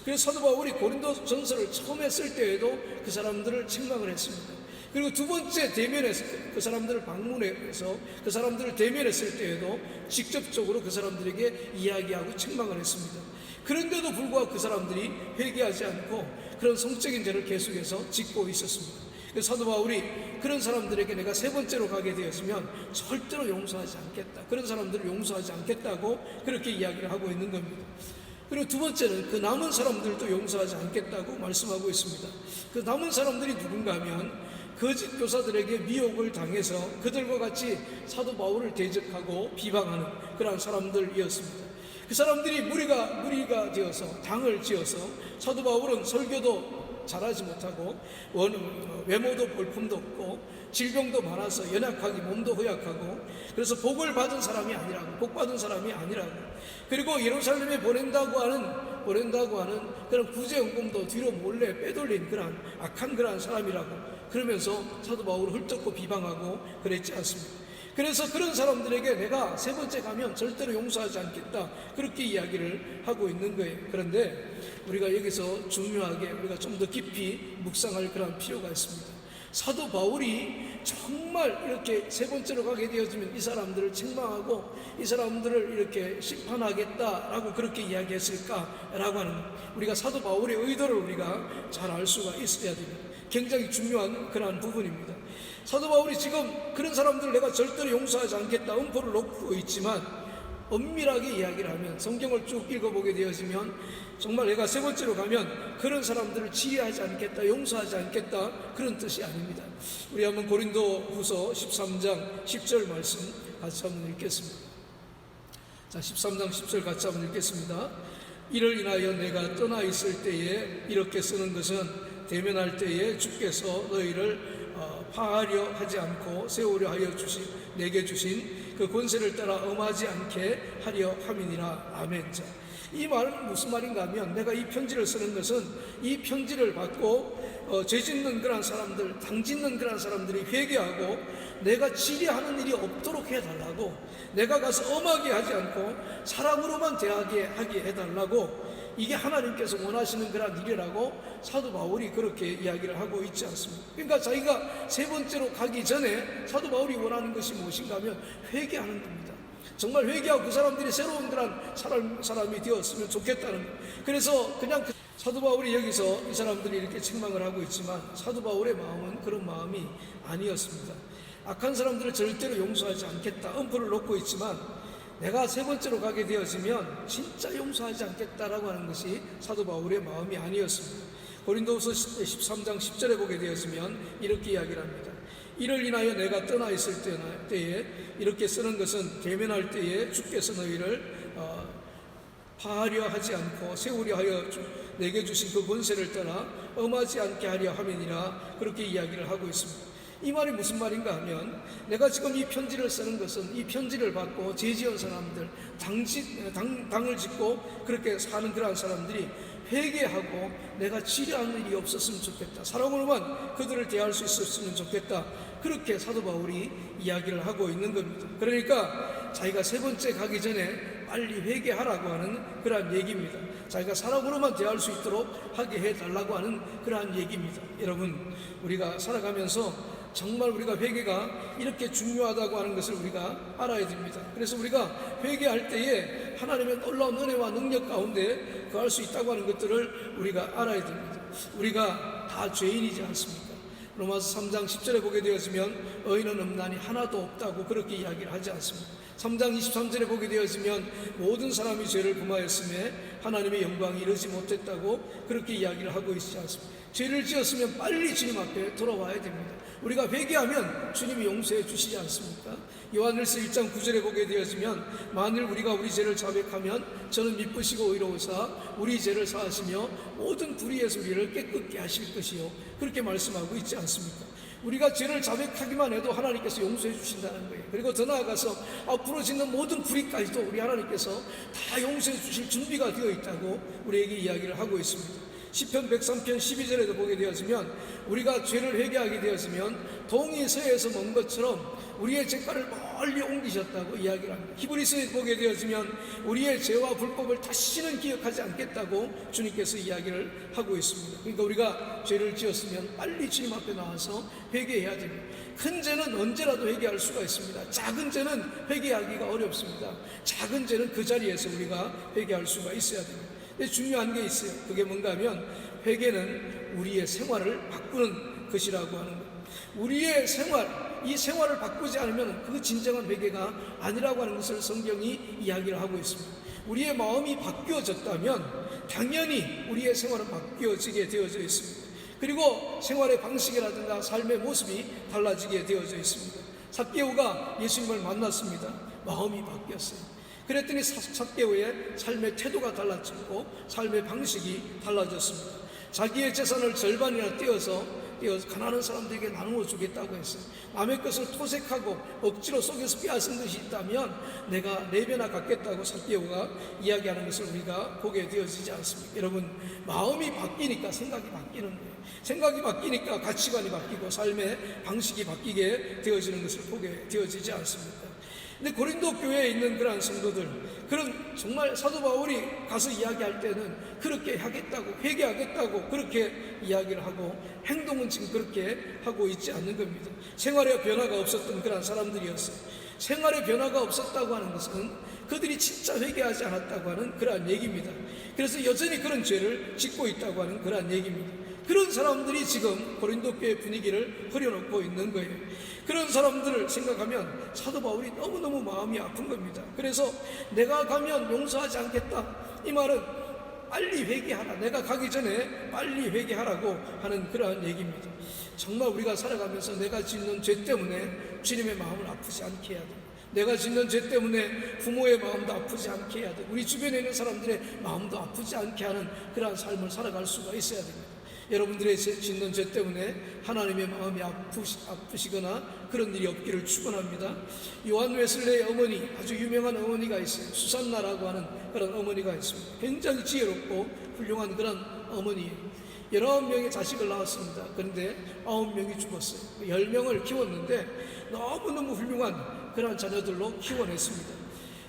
S1: 그래서 사도 바울이 고린도 전서를 처음에 쓸 때에도 그 사람들을 책망을 했습니다. 그리고 두 번째 대면했을 때, 그 사람들을 방문해서 그 사람들을 대면했을 때에도 직접적으로 그 사람들에게 이야기하고 책망을 했습니다. 그런데도 불구하고 그 사람들이 회개하지 않고 그런 성적인 죄를 계속해서 짓고 있었습니다. 그래서 사도 바울이 그런 사람들에게 내가 세 번째로 가게 되었으면 절대로 용서하지 않겠다. 그런 사람들을 용서하지 않겠다고 그렇게 이야기를 하고 있는 겁니다. 그리고 두 번째는 그 남은 사람들도 용서하지 않겠다고 말씀하고 있습니다. 그 남은 사람들이 누군가 하면 거짓 교사들에게 미혹을 당해서 그들과 같이 사도 바울을 대적하고 비방하는 그런 사람들이었습니다. 그 사람들이 무리가 되어서 당을 지어서 사도 바울은 설교도 잘하지 못하고 외모도 볼품도 없고 질병도 많아서 연약하기 몸도 허약하고 그래서 복을 받은 사람이 아니라고, 복 받은 사람이 아니라고, 그리고 예루살렘에 보낸다고 하는 그런 구제연금도 뒤로 몰래 빼돌린 그런 악한 그런 사람이라고 그러면서 사도 바울을 헐뜯고 비방하고 그랬지 않습니까? 그래서 그런 사람들에게 내가 세 번째 가면 절대로 용서하지 않겠다 그렇게 이야기를 하고 있는 거예요. 그런데 우리가 여기서 중요하게 우리가 좀 더 깊이 묵상할 그런 필요가 있습니다. 사도 바울이 정말 이렇게 세 번째로 가게 되어지면 이 사람들을 책망하고 이 사람들을 이렇게 심판하겠다라고 그렇게 이야기했을까라고 하는 우리가 사도 바울의 의도를 우리가 잘 알 수가 있어야 됩니다. 굉장히 중요한 그러한 부분입니다. 사도 바울이 지금 그런 사람들을 내가 절대로 용서하지 않겠다 음포를 놓고 있지만 엄밀하게 이야기를 하면 성경을 쭉 읽어보게 되어지면 정말 내가 세 번째로 가면 그런 사람들을 지휘하지 않겠다, 용서하지 않겠다 그런 뜻이 아닙니다. 우리 한번 고린도 후서 13장 10절 말씀 같이 한번 읽겠습니다. 자, 13장 10절 같이 한번 읽겠습니다. 이를 인하여 내가 떠나 있을 때에 이렇게 쓰는 것은 대면할 때에 주께서 너희를 파하려 하지 않고 세우려 하여 내게 주신 그 권세를 따라 엄하지 않게 하려 함이니라. 아멘. 자, 이 말은 무슨 말인가 하면 내가 이 편지를 쓰는 것은 이 편지를 받고 죄 짓는 그런 사람들, 당 짓는 그런 사람들이 회개하고 내가 치리하는 일이 없도록 해달라고, 내가 가서 엄하게 하지 않고 사랑으로만 대하게 하게 해달라고, 이게 하나님께서 원하시는 그런 일이라고 사도 바울이 그렇게 이야기를 하고 있지 않습니까? 그러니까 자기가 세 번째로 가기 전에 사도 바울이 원하는 것이 무엇인가 하면 회개하는 겁니다. 정말 회개하고 그 사람들이 새로운 그런 사람이 되었으면 좋겠다는 거예요. 그래서 그냥 사도 바울이 여기서 이 사람들이 이렇게 책망을 하고 있지만 사도 바울의 마음은 그런 마음이 아니었습니다. 악한 사람들을 절대로 용서하지 않겠다 엄포를 놓고 있지만, 내가 세 번째로 가게 되어지면 진짜 용서하지 않겠다라고 하는 것이 사도 바울의 마음이 아니었습니다. 고린도후서 13장 10절에 보게 되어지면 이렇게 이야기를 합니다. 이를 인하여 내가 떠나 있을 때에, 이렇게 쓰는 것은 대면할 때에 주께서 너희를 파하려 하지 않고 세우려 하여 내게 주신 그 권세를 떠나 엄하지 않게 하려 함이니라, 그렇게 이야기를 하고 있습니다. 이 말이 무슨 말인가 하면, 내가 지금 이 편지를 쓰는 것은 이 편지를 받고 죄지은 사람들, 당을 짓고 그렇게 사는 그러한 사람들이 회개하고 내가 치료하는 일이 없었으면 좋겠다, 사랑으로만 그들을 대할 수 있었으면 좋겠다, 그렇게 사도 바울이 이야기를 하고 있는 겁니다. 그러니까 자기가 세 번째 가기 전에 빨리 회개하라고 하는 그러한 얘기입니다. 자기가 사랑으로만 대할 수 있도록 하게 해달라고 하는 그러한 얘기입니다. 여러분, 우리가 살아가면서 정말 우리가 회개가 이렇게 중요하다고 하는 것을 우리가 알아야 됩니다. 그래서 우리가 회개할 때에 하나님의 놀라운 은혜와 능력 가운데 거할 수 있다고 하는 것들을 우리가 알아야 됩니다. 우리가 다 죄인이지 않습니까? 로마서 3장 10절에 보게 되어지면 의인은 없나니 하나도 없다고 그렇게 이야기를 하지 않습니다. 3장 23절에 보게 되어지면 모든 사람이 죄를 범하였음에 하나님의 영광이 이르지 못했다고 그렇게 이야기를 하고 있지 않습니다. 죄를 지었으면 빨리 주님 앞에 돌아와야 됩니다. 우리가 회개하면 주님이 용서해 주시지 않습니까? 요한일서 1장 9절에 보게 되어지면 만일 우리가 우리 죄를 자백하면 저는 미쁘시고 의로우사 우리 죄를 사하시며 모든 불의에서 우리를 깨끗게 하실 것이요, 그렇게 말씀하고 있지 않습니까? 우리가 죄를 자백하기만 해도 하나님께서 용서해 주신다는 거예요. 그리고 더 나아가서 앞으로 짓는 모든 불의까지도 우리 하나님께서 다 용서해 주실 준비가 되어 있다고 우리에게 이야기를 하고 있습니다. 시편 103편 12절에도 보게 되어지면 우리가 죄를 회개하게 되었으면 동이 서에서 먼 것처럼 우리의 죄가를 멀리 옮기셨다고 이야기를 합니다. 히브리서에 보게 되어지면 우리의 죄와 불법을 다시는 기억하지 않겠다고 주님께서 이야기를 하고 있습니다. 그러니까 우리가 죄를 지었으면 빨리 주님 앞에 나와서 회개해야 됩니다. 큰 죄는 언제라도 회개할 수가 있습니다. 작은 죄는 회개하기가 어렵습니다. 작은 죄는 그 자리에서 우리가 회개할 수가 있어야 됩니다. 근데 중요한 게 있어요. 그게 뭔가 하면 회개는 우리의 생활을 바꾸는 것이라고 하는 거예요. 우리의 생활, 이 생활을 바꾸지 않으면 그 진정한 회개가 아니라고 하는 것을 성경이 이야기를 하고 있습니다. 우리의 마음이 바뀌어졌다면 당연히 우리의 생활은 바뀌어지게 되어져 있습니다. 그리고 생활의 방식이라든가 삶의 모습이 달라지게 되어져 있습니다. 삭개오가 예수님을 만났습니다. 마음이 바뀌었어요. 그랬더니 삭개오의 삶의 태도가 달라지고 삶의 방식이 달라졌습니다. 자기의 재산을 절반이나 떼어서 가난한 사람들에게 나누어 주겠다고 했어요. 남의 것을 토색하고 억지로 속여서 빼앗은 것이 있다면 내가 4배나 갚겠다고 삭개오가 이야기하는 것을 우리가 보게 되어지지 않습니까? 여러분, 마음이 바뀌니까 생각이 바뀌는 거예요. 생각이 바뀌니까 가치관이 바뀌고 삶의 방식이 바뀌게 되어지는 것을 보게 되어지지 않습니까? 근데 고린도 교회에 있는 그러한 성도들, 그런 정말 사도 바울이 가서 이야기할 때는 그렇게 하겠다고, 회개하겠다고 그렇게 이야기를 하고 행동은 지금 그렇게 하고 있지 않는 겁니다. 생활에 변화가 없었던 그러한 사람들이었어요. 생활에 변화가 없었다고 하는 것은 그들이 진짜 회개하지 않았다고 하는 그러한 얘기입니다. 그래서 여전히 그런 죄를 짓고 있다고 하는 그러한 얘기입니다. 그런 사람들이 지금 고린도 교회 분위기를 흐려놓고 있는 거예요. 그런 사람들을 생각하면 사도 바울이 너무너무 마음이 아픈 겁니다. 그래서 내가 가면 용서하지 않겠다, 이 말은 빨리 회개하라, 내가 가기 전에 빨리 회개하라고 하는 그러한 얘기입니다. 정말 우리가 살아가면서 내가 짓는 죄 때문에 주님의 마음을 아프지 않게 해야 됩니다. 내가 짓는 죄 때문에 부모의 마음도 아프지 않게 해야 되고 우리 주변에 있는 사람들의 마음도 아프지 않게 하는 그러한 삶을 살아갈 수가 있어야 됩니다. 여러분들의 짓는 죄 때문에 하나님의 마음이 아프시거나 그런 일이 없기를 축원합니다. 요한 웨슬레의 어머니, 아주 유명한 어머니가 있어요. 수산나라고 하는 그런 어머니가 있습니다. 굉장히 지혜롭고 훌륭한 그런 어머니예요. 19명의 자식을 낳았습니다. 그런데 9명이 죽었어요. 10명을 키웠는데 너무너무 훌륭한 그런 자녀들로 키워냈습니다.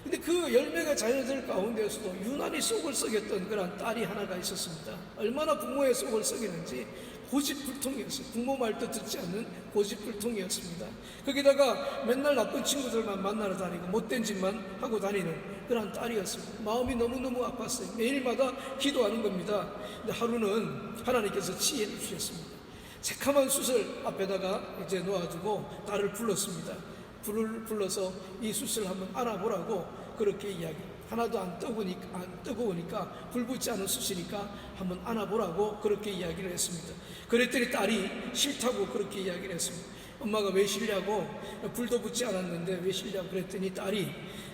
S1: 근데 그 10명의 자녀들 가운데서도 유난히 속을 썩였던 그런 딸이 하나가 있었습니다. 얼마나 부모의 속을 썩이는지 고집불통이었어요. 부모 말도 듣지 않는 고집불통이었습니다. 거기다가 맨날 나쁜 친구들만 만나러 다니고 못된 짓만 하고 다니는 그런 딸이었습니다. 마음이 너무너무 아팠어요. 매일마다 기도하는 겁니다. 근데 하루는 하나님께서 지혜를 주셨습니다. 새카만 숯을 앞에다가 이제 놓아주고 딸을 불렀습니다. 불을 불러서 이 숯을 한번 알아보라고 그렇게 이야기. 하나도 안 뜨거우니까 불 붙지 않은 숯이니까 한번 안아보라고 그렇게 이야기를 했습니다. 그랬더니 딸이 싫다고 그렇게 이야기를 했습니다. 엄마가 왜 싫냐고, 불도 붙지 않았는데 왜 싫냐고 그랬더니 딸이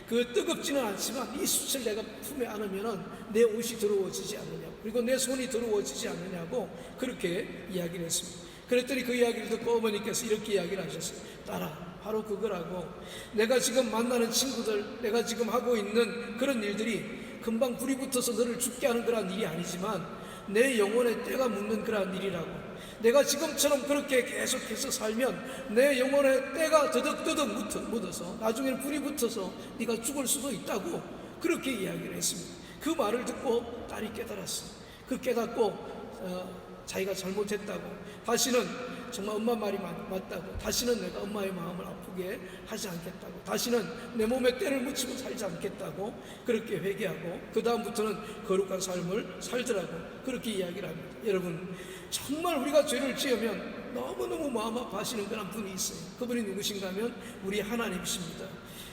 S1: 그 뜨겁지는 않지만 이 숯을 내가 품에 안으면 내 옷이 더러워지지 않느냐고, 그리고 내 손이 더러워지지 않느냐고 그렇게 이야기를 했습니다. 그랬더니 그 이야기를 듣고 어머니께서 이렇게 이야기를 하셨어요. 딸아, 바로 그거라고. 내가 지금 만나는 친구들, 내가 지금 하고 있는 그런 일들이 금방 불이 붙어서 너를 죽게 하는 그런 일이 아니지만 내 영혼의 때가 묻는 그런 일이라고. 내가 지금처럼 그렇게 계속해서 살면 내 영혼의 때가 더덕더덕 묻어서 나중에는 불이 붙어서 네가 죽을 수도 있다고 그렇게 이야기를 했습니다. 그 말을 듣고 딸이 깨달았어요. 그 깨닫고 자기가 잘못했다고, 다시는 정말 엄마 말이 맞다고, 다시는 내가 엄마의 마음을 아프게 하지 않겠다고, 다시는 내 몸에 때를 묻히고 살지 않겠다고 그렇게 회개하고 그 다음부터는 거룩한 삶을 살더라고 그렇게 이야기를 합니다. 여러분, 정말 우리가 죄를 지으면 너무너무 마음 아파하시는 그런 분이 있어요. 그분이 누구신가 하면 우리 하나님이십니다.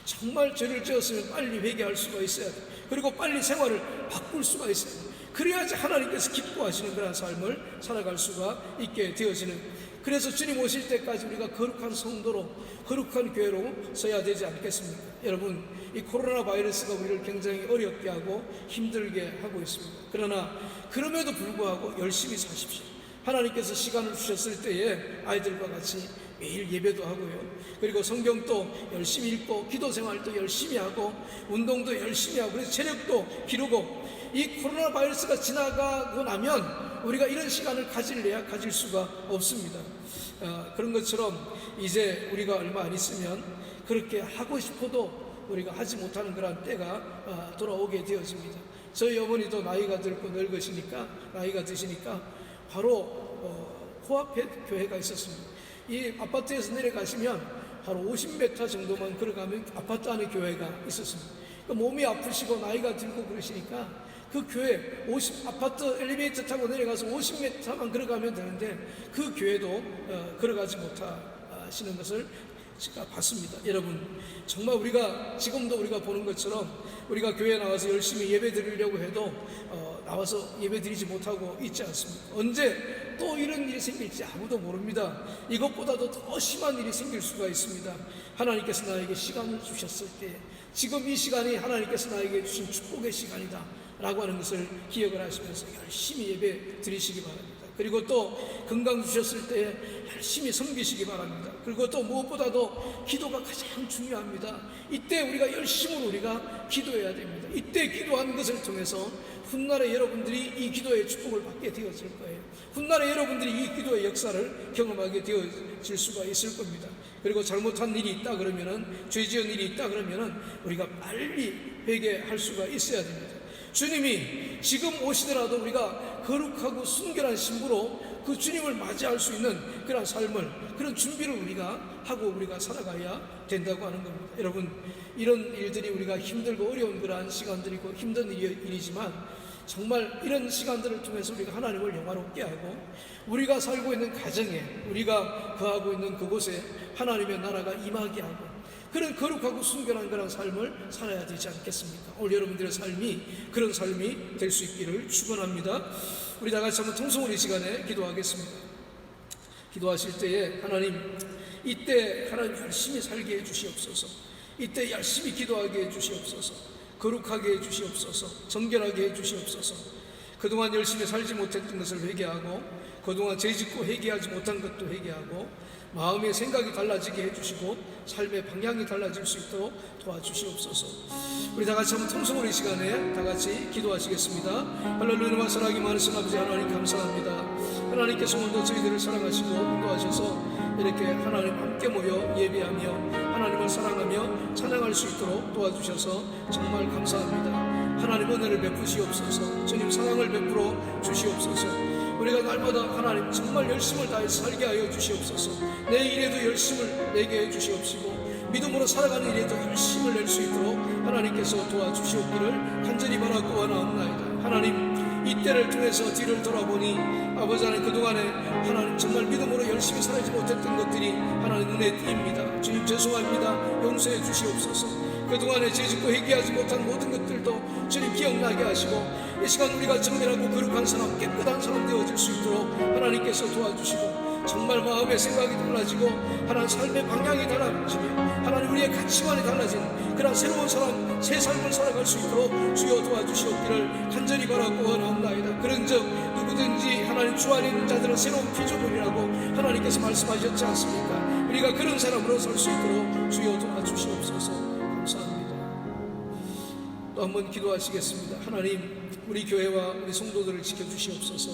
S1: 정말 죄를 지었으면 빨리 회개할 수가 있어야 돼요. 그리고 빨리 생활을 바꿀 수가 있어야 돼요. 그래야지 하나님께서 기뻐하시는 그런 삶을 살아갈 수가 있게 되어지는. 그래서 주님 오실 때까지 우리가 거룩한 성도로, 거룩한 교회로 서야 되지 않겠습니까? 여러분, 이 코로나 바이러스가 우리를 굉장히 어렵게 하고 힘들게 하고 있습니다. 그러나 그럼에도 불구하고 열심히 사십시오. 하나님께서 시간을 주셨을 때에 아이들과 같이 매일 예배도 하고요, 그리고 성경도 열심히 읽고 기도 생활도 열심히 하고 운동도 열심히 하고, 그래서 체력도 기르고, 이 코로나 바이러스가 지나가고 나면 우리가 이런 시간을 가질래야 가질 수가 없습니다. 그런 것처럼 이제 우리가 얼마 안 있으면 그렇게 하고 싶어도 우리가 하지 못하는 그런 때가 돌아오게 되어집니다. 저희 어머니도 나이가 들고 나이가 드시니까 바로 코앞에 교회가 있었습니다. 이 아파트에서 내려가시면 바로 50m 정도만 걸어가면 아파트 안에 교회가 있었습니다. 그러니까 몸이 아프시고 나이가 들고 그러시니까 그 교회 아파트 엘리베이터 타고 내려가서 50m만 걸어가면 되는데 그 교회도 걸어가지 못하시는 것을 제가 봤습니다. 여러분, 정말 우리가 지금도 우리가 보는 것처럼 우리가 교회에 나와서 열심히 예배 드리려고 해도 나와서 예배 드리지 못하고 있지 않습니까? 언제 또 이런 일이 생길지 아무도 모릅니다. 이것보다도 더 심한 일이 생길 수가 있습니다. 하나님께서 나에게 시간을 주셨을 때 지금 이 시간이 하나님께서 나에게 주신 축복의 시간이다 라고 하는 것을 기억을 하시면서 열심히 예배 드리시기 바랍니다. 그리고 또 건강 주셨을 때 열심히 섬기시기 바랍니다. 그리고 또 무엇보다도 기도가 가장 중요합니다. 이때 우리가 열심으로 우리가 기도해야 됩니다. 이때 기도하는 것을 통해서 훗날에 여러분들이 이 기도의 축복을 받게 되어질 거예요. 훗날에 여러분들이 이 기도의 역사를 경험하게 되어질 수가 있을 겁니다. 그리고 잘못한 일이 있다 그러면은, 죄 지은 일이 있다 그러면은 우리가 빨리 회개할 수가 있어야 됩니다. 주님이 지금 오시더라도 우리가 거룩하고 순결한 신부로 그 주님을 맞이할 수 있는 그런 삶을, 그런 준비를 우리가 하고 우리가 살아가야 된다고 하는 겁니다. 여러분, 이런 일들이 우리가 힘들고 어려운 그러한 시간들이고 힘든 일이지만 정말 이런 시간들을 통해서 우리가 하나님을 영화롭게 하고 우리가 살고 있는 가정에, 우리가 거하고 있는 그곳에 하나님의 나라가 임하게 하고 그런 거룩하고 순결한 그런 삶을 살아야 되지 않겠습니까? 오늘 여러분들의 삶이 그런 삶이 될 수 있기를 축원합니다. 우리 다 같이 한번 통성으로 이 시간에 기도하겠습니다. 기도하실 때에 하나님, 이때 하나님 열심히 살게 해주시옵소서. 이때 열심히 기도하게 해주시옵소서. 거룩하게 해주시옵소서. 정결하게 해주시옵소서. 그동안 열심히 살지 못했던 것을 회개하고, 그동안 죄짓고 회개하지 못한 것도 회개하고, 마음의 생각이 달라지게 해주시고 삶의 방향이 달라질 수 있도록 도와주시옵소서. 우리 다 같이 한번 통성으로 이 시간에 다 같이 기도하시겠습니다. 할렐루야. 사랑이 많으신 아버지 하나님 감사합니다. 하나님께서 오늘도 저희들을 사랑하시고 인도하셔서 이렇게 하나님 함께 모여 예배하며 하나님을 사랑하며 찬양할 수 있도록 도와주셔서 정말 감사합니다. 하나님 은혜를 베푸시옵소서. 주님 사랑을 베풀어 주시옵소서. 우리가 날마다 하나님 정말 열심을 다해서 살게 하여 주시옵소서. 내 일에도 열심을 내게 해 주시옵시고 믿음으로 살아가는 일에도 열심을 낼 수 있도록 하나님께서 도와주시옵기를 간절히 바라고 원하옵나이다. 하나님 이 때를 통해서 뒤를 돌아보니 아버지 하나님 그동안에 하나님 정말 믿음으로 열심히 살지 못했던 것들이 하나님 눈에 띕니다. 주님 죄송합니다. 용서해 주시옵소서. 그동안에 죄짓고 회개하지 못한 모든 것들도 주님 기억나게 하시고 이 시간 우리가 정결하고 거룩한 사람 깨끗한 사람 되어질 수 있도록 하나님께서 도와주시고 정말 마음의 생각이 달라지고 하나님 삶의 방향이 달라지며 하나님 우리의 가치관이 달라진 그런 새로운 사람 새 삶을 살아갈 수 있도록 주여 도와주시옵기를 간절히 바라고 원하옵나이다. 그런즉 누구든지 하나님 주 안에 있는 자들은 새로운 피조물이라고 하나님께서 말씀하셨지 않습니까? 우리가 그런 사람으로 살 수 있도록 주여 도와주시옵소서. 감사합니다. 또 한번 기도하시겠습니다. 하나님 우리 교회와 우리 성도들을 지켜주시옵소서.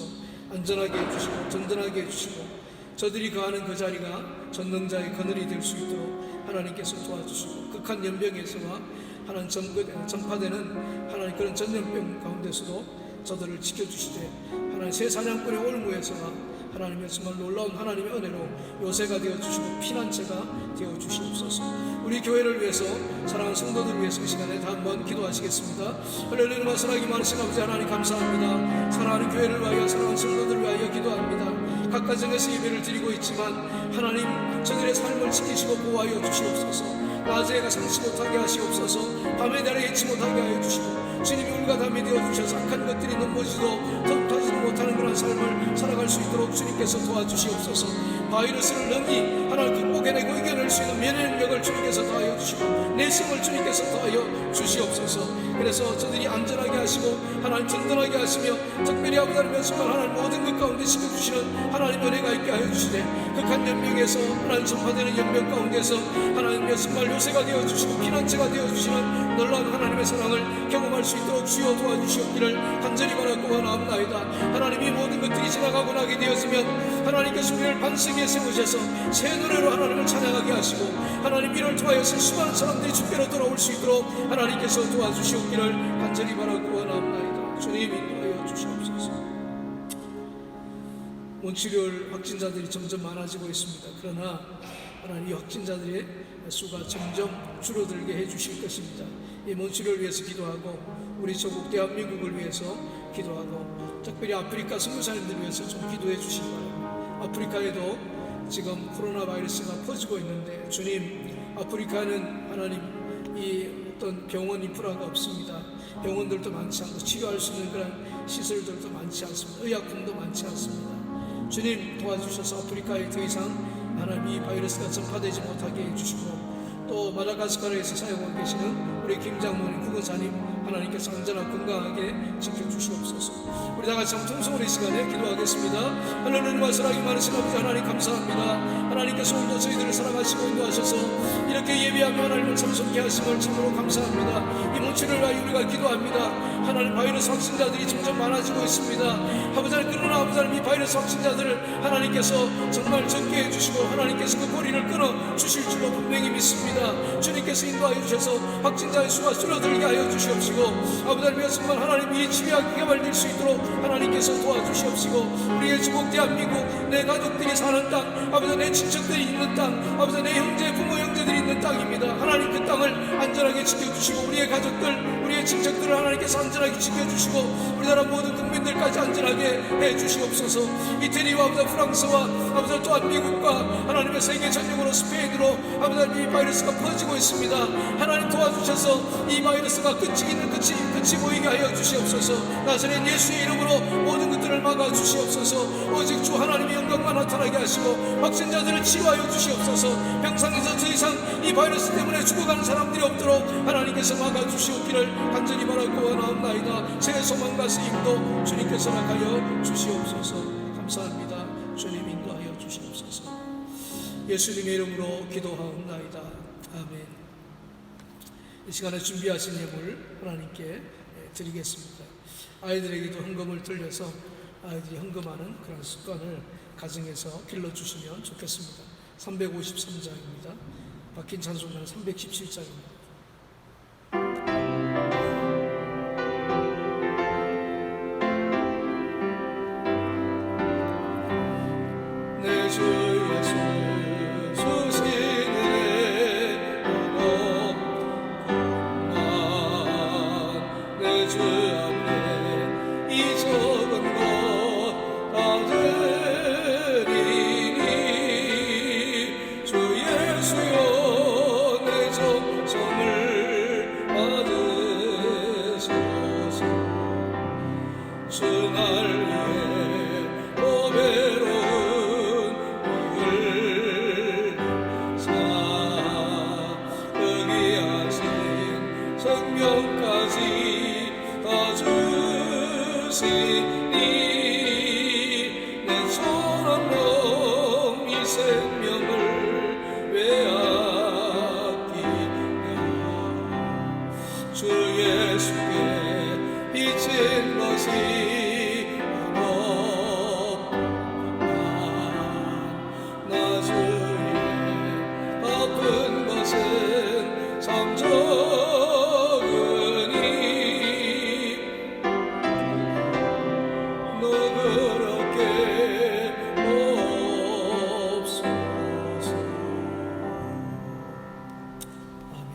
S1: 안전하게 해주시고 든든하게 해주시고 저들이 거하는 그 자리가 전능자의 그늘이 될 수 있도록 하나님께서 도와주시고 극한 연병에서와 하나님 전파되는 하나님 그런 전염병 가운데서도 저들을 지켜주시되 하나님 새 사냥꾼의 올무에서와 하나님의 정말 놀라운 하나님의 은혜로 요새가 되어주시고 피난처가 되어주시옵소서. 우리 교회를 위해서 사랑하는 성도들을 위해서 이 시간에 다 한번 기도하시겠습니다. 할렐루야. 사랑이 많으신 아버지 하나님 감사합니다. 사랑하는 교회를 위하여 사랑하는 성도들을 위하여 기도합니다. 각 가정에서 예배를 드리고 있지만 하나님 저들의 삶을 지키시고 보호하여 주시옵소서. 낮에가 상치 못하게 하시옵소서. 밤에 달에 잊지 못하게 하여 주시고 주님이 울과 담이 되어주셔서 악한 것들이 넘어지도 덮어지도 못하는 그런 삶을 살아갈 수 있도록 주님께서 도와주시옵소서. 바이러스를 능히 하나님 극복해내고 이겨낼 수 있는 면역력을 주님께서 더하여 주시고 내성을 주님께서 더하여 주시옵소서. 그래서 저들이 안전하게 하시고 하나님 든든하게 하시며 특별히 아버지 하나님 정말 하나님 모든 것 가운데 지켜주시는 하나님 은혜가 있게 하여 주시되 극한 연병에서 하나님 전파되는 연병 가운데서 하나님의 정말 요새가 되어주시고 피난처가 되어주시는 놀라운 하나님의 사랑을 경험할 수 있도록 주여 도와주시옵기를 간절히 바라고 원하옵나이다. 하나님이 모든 것들이 지나가고 나게 되었으면 하나님께서 우리를 반석에 세우셔서 새 노래로 하나님을 찬양하게 하시고 하나님 이를 통하여서 수많은 사람들이 주께로 돌아올 수 있도록 하나님께서 도와주시옵기를 간절히 바라고 원하옵나이다. 주님 인도하여 주시옵소서. 몬트리올 확진자들이 점점 많아지고 있습니다. 그러나 하나님 이 확진자들의 수가 점점 줄어들게 해주실 것입니다. 이 몬트리올을 위해서 기도하고 우리 조국 대한민국을 위해서 기도하고 특별히 아프리카 선교사님들을 위해서 좀 기도해 주시기 바랍니다. 아프리카에도 지금 코로나 바이러스가 퍼지고 있는데 주님 아프리카는 하나님 이 어떤 병원 인프라가 없습니다. 병원들도 많지 않고 치료할 수 있는 그런 시설들도 많지 않습니다. 의약품도 많지 않습니다. 주님 도와주셔서 아프리카에 더 이상 하나님 이 바이러스가 전파되지 못하게 해주시고 또 마다가스카르에서 사용하고 계시는 우리 김장로님 구근사님 하나님께서 안전하고 건강하게 지켜주시옵소서. 우리 다같이 한번 통성으로 이 시간에 기도하겠습니다. 할렐루야. 사랑이 많으신 아버지 하나님 감사합니다. 하나님께서 오늘도 저희들을 사랑하시고 인도하셔서 이렇게 예배하며 하나님을 참석케 하심을 참으로 감사합니다. 이 몬트리올을 위하여 우리가 기도합니다. 하나님 바이러스 확진자들이 점점 많아지고 있습니다. 아버지 하나님 그러나 아버지 하나님 이 바이러스 확진자들을 하나님께서 정말 적게 해주시고 하나님께서 그 고리를 끊어 주실 줄로 분명히 믿습니다. 주님께서 인도하여 주셔서 확진자의 수가 줄어들게 하여 주시옵시고 아버지 하나님 정말 하나님 이 치유하게 개발될 수 있도록 하나님께서 도와주시옵시고 우리의 주국 대한민국 내 가족들이 사는 땅 아버지 내 친척들이 있는 땅 아버지 내 형제 부모 형제들이 있는 땅입니다. 하나님 그 땅을 안전하게 지켜주시고 우리의 가족들 우리의 친척들을 하나님께서 안전하게 지켜주시고 우리나라 모든 국민들까지 안전하게 해주시옵소서. 이태리와 아버지 프랑스와 아버지 또한 미국과 하나님의 세계 전역으로 스페인으로 아버지 이 바이러스가 퍼지고 있습니다. 하나님 도와주셔서 이 바이러스가 끝이 보이게 하여 주시옵소서. 나사렛 예수의 이름으로 모든 것들을 막아 주시옵소서. 오직 주 하나님의 영광만 나타나게 하시고 확진자들을 치료하여 주시옵소서. 병상에서 더 이상 이 바이러스 때문에 죽어가는 사람들이 없도록 하나님께서 막아 주시옵기를 간절히 바라고 원하옵나이다. 새 소망과 쓰임도 주님께서 막하여 주시옵소서. 감사합니다. 주님 인도하여 주시옵소서. 예수님의 이름으로 기도하옵나이다. 아멘. 이 시간에 준비하신 예물 하나님께 드리겠습니다. 아이들에게도 헌금을 돌려서 아이들이 헌금하는 그런 습관을 가정에서 길러주시면 좋겠습니다. 353장입니다. 박힌 찬송가는 317장입니다. 내 주 예수 주시는 언어만 내 주 앞에 이 적은 것 다 드리니 주 예수여 내 정성을 받으소서. 주 날 위해 고배로운 이글 사역이 하신 생명까지 다 주시니 내 손안nom 이 생명을 왜 아끼냐. 주 예수께 비친 것이 나 주의 바쁜 것은 참 적으니 너그럽게 없소서. 아멘.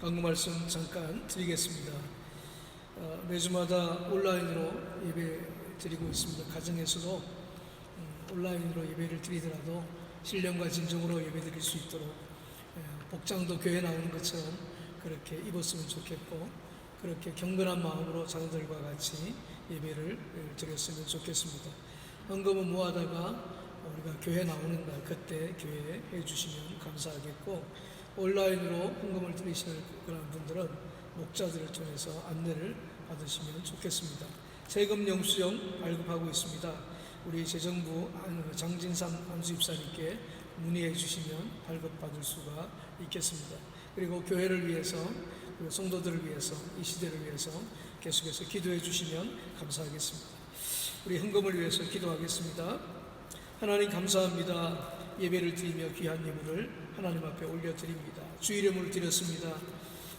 S1: 강구 말씀 잠깐 드리겠습니다. 매주마다 온라인으로 예배 드리고 있습니다. 가정에서도 온라인으로 예배를 드리더라도 신령과 진정으로 예배 드릴 수 있도록 복장도 교회 나오는 것처럼 그렇게 입었으면 좋겠고, 그렇게 경건한 마음으로 자녀들과 같이 예배를 드렸으면 좋겠습니다. 헌금은 모아다가 우리가 교회 나오는 날 그때 교회에 해주시면 감사하겠고, 온라인으로 헌금을 드리시는 그런 분들은 목자들을 통해서 안내를 받으시면 좋겠습니다. 세금 영수증 발급하고 있습니다. 우리 재정부 장진삼 안수집사님께 문의해 주시면 발급받을 수가 있겠습니다. 그리고 교회를 위해서, 그리고 성도들을 위해서, 이 시대를 위해서 계속해서 기도해 주시면 감사하겠습니다. 우리 헌금을 위해서 기도하겠습니다. 하나님 감사합니다. 예배를 드리며 귀한 예물을 하나님 앞에 올려드립니다. 주 이름으로 드렸습니다.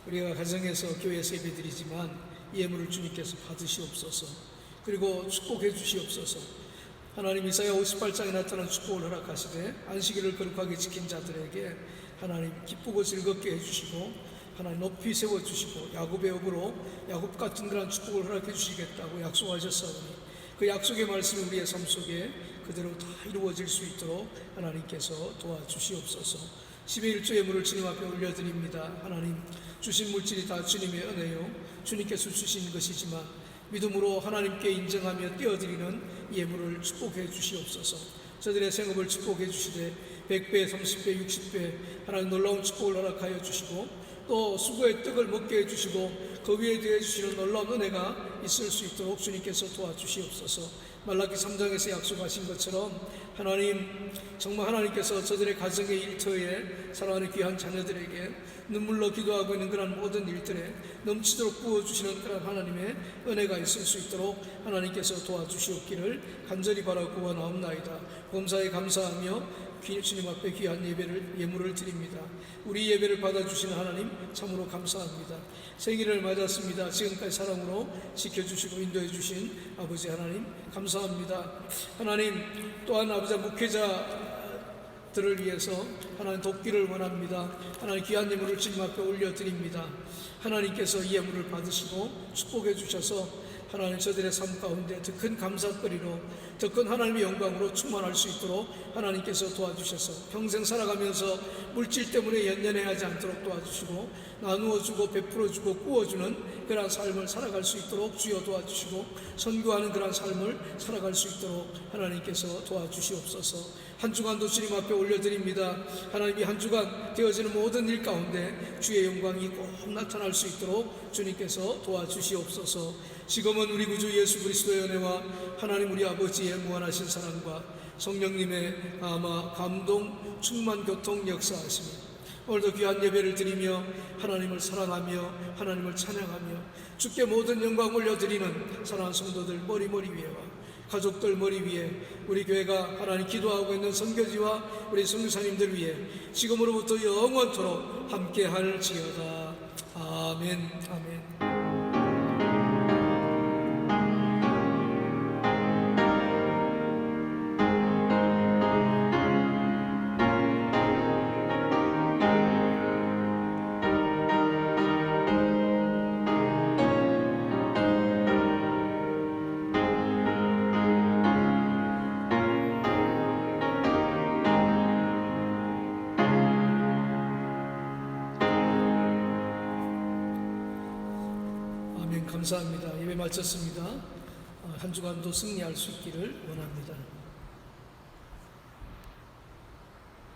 S1: 우리가 가정에서 교회에서 예배 드리지만 이 예물을 주님께서 받으시옵소서. 그리고 축복해 주시옵소서. 하나님 이사야 58장에 나타난 축복을 허락하시되 안식일을 거룩하게 지킨 자들에게 하나님 기쁘고 즐겁게 해주시고 하나님 높이 세워주시고 야곱의 업으로 야곱 같은 그런 축복을 허락해 주시겠다고 약속하셨사오니 그 약속의 말씀이 우리의 삶 속에 그대로 다 이루어질 수 있도록 하나님께서 도와주시옵소서. 10의 1조 예물을 주님 앞에 올려드립니다. 하나님 주신 물질이 다 주님의 은혜요 주님께서 주신 것이지만 믿음으로 하나님께 인정하며 떼어드리는 예물을 축복해 주시옵소서. 저들의 생업을 축복해 주시되 100배, 30배, 60배 하나님 놀라운 축복을 허락하여 주시고 또 수고의 떡을 먹게 해주시고 그 위에 대해 주시는 놀라운 은혜가 있을 수 있도록 주님께서 도와주시옵소서. 말라기 3장에서 약속하신 것처럼 하나님 정말 하나님께서 저들의 가정의 일터에 사랑하는 귀한 자녀들에게 눈물로 기도하고 있는 그런 모든 일들에 넘치도록 부어주시는 그런 하나님의 은혜가 있을 수 있도록 하나님께서 도와주시옵기를 간절히 바라고 원하옵나이다. 범사에 감사하며 주님 앞에 귀한 예물을 드립니다. 우리 예배를 받아주시는 하나님 참으로 감사합니다. 생일을 맞았습니다. 지금까지 사랑으로 지켜주시고 인도해 주신 아버지 하나님 감사합니다. 하나님 또한 아버지 목회자들을 위해서 하나님 돕기를 원합니다. 하나님 귀한 예물을 주님 앞에 올려드립니다. 하나님께서 이 예물을 받으시고 축복해 주셔서 하나님 저들의 삶 가운데 더 큰 감사거리로 더 큰 하나님의 영광으로 충만할 수 있도록 하나님께서 도와주셔서 평생 살아가면서 물질 때문에 연연해하지 않도록 도와주시고 나누어주고 베풀어주고 꾸어주는 그러한 삶을 살아갈 수 있도록 주여 도와주시고 선교하는 그러한 삶을 살아갈 수 있도록 하나님께서 도와주시옵소서. 한 주간도 주님 앞에 올려드립니다. 하나님이 한 주간 되어지는 모든 일 가운데 주의 영광이 꼭 나타날 수 있도록 주님께서 도와주시옵소서. 지금은 우리 구주 예수 그리스도의 은혜와 하나님 우리 아버지의 무한하신 사랑과 성령님의 아마 감동 충만 교통 역사하시며 오늘도 귀한 예배를 드리며 하나님을 사랑하며 하나님을 찬양하며 주께 모든 영광 올려드리는 사랑하는 성도들 머리 위에와 가족들 머리 위에 우리 교회가 하나님 기도하고 있는 선교지와 우리 선교사님들 위해 지금으로부터 영원토록 함께 할지어다. 아멘. 아멘. 감사합니다. 예배 마쳤습니다. 한 주간도 승리할 수 있기를 원합니다.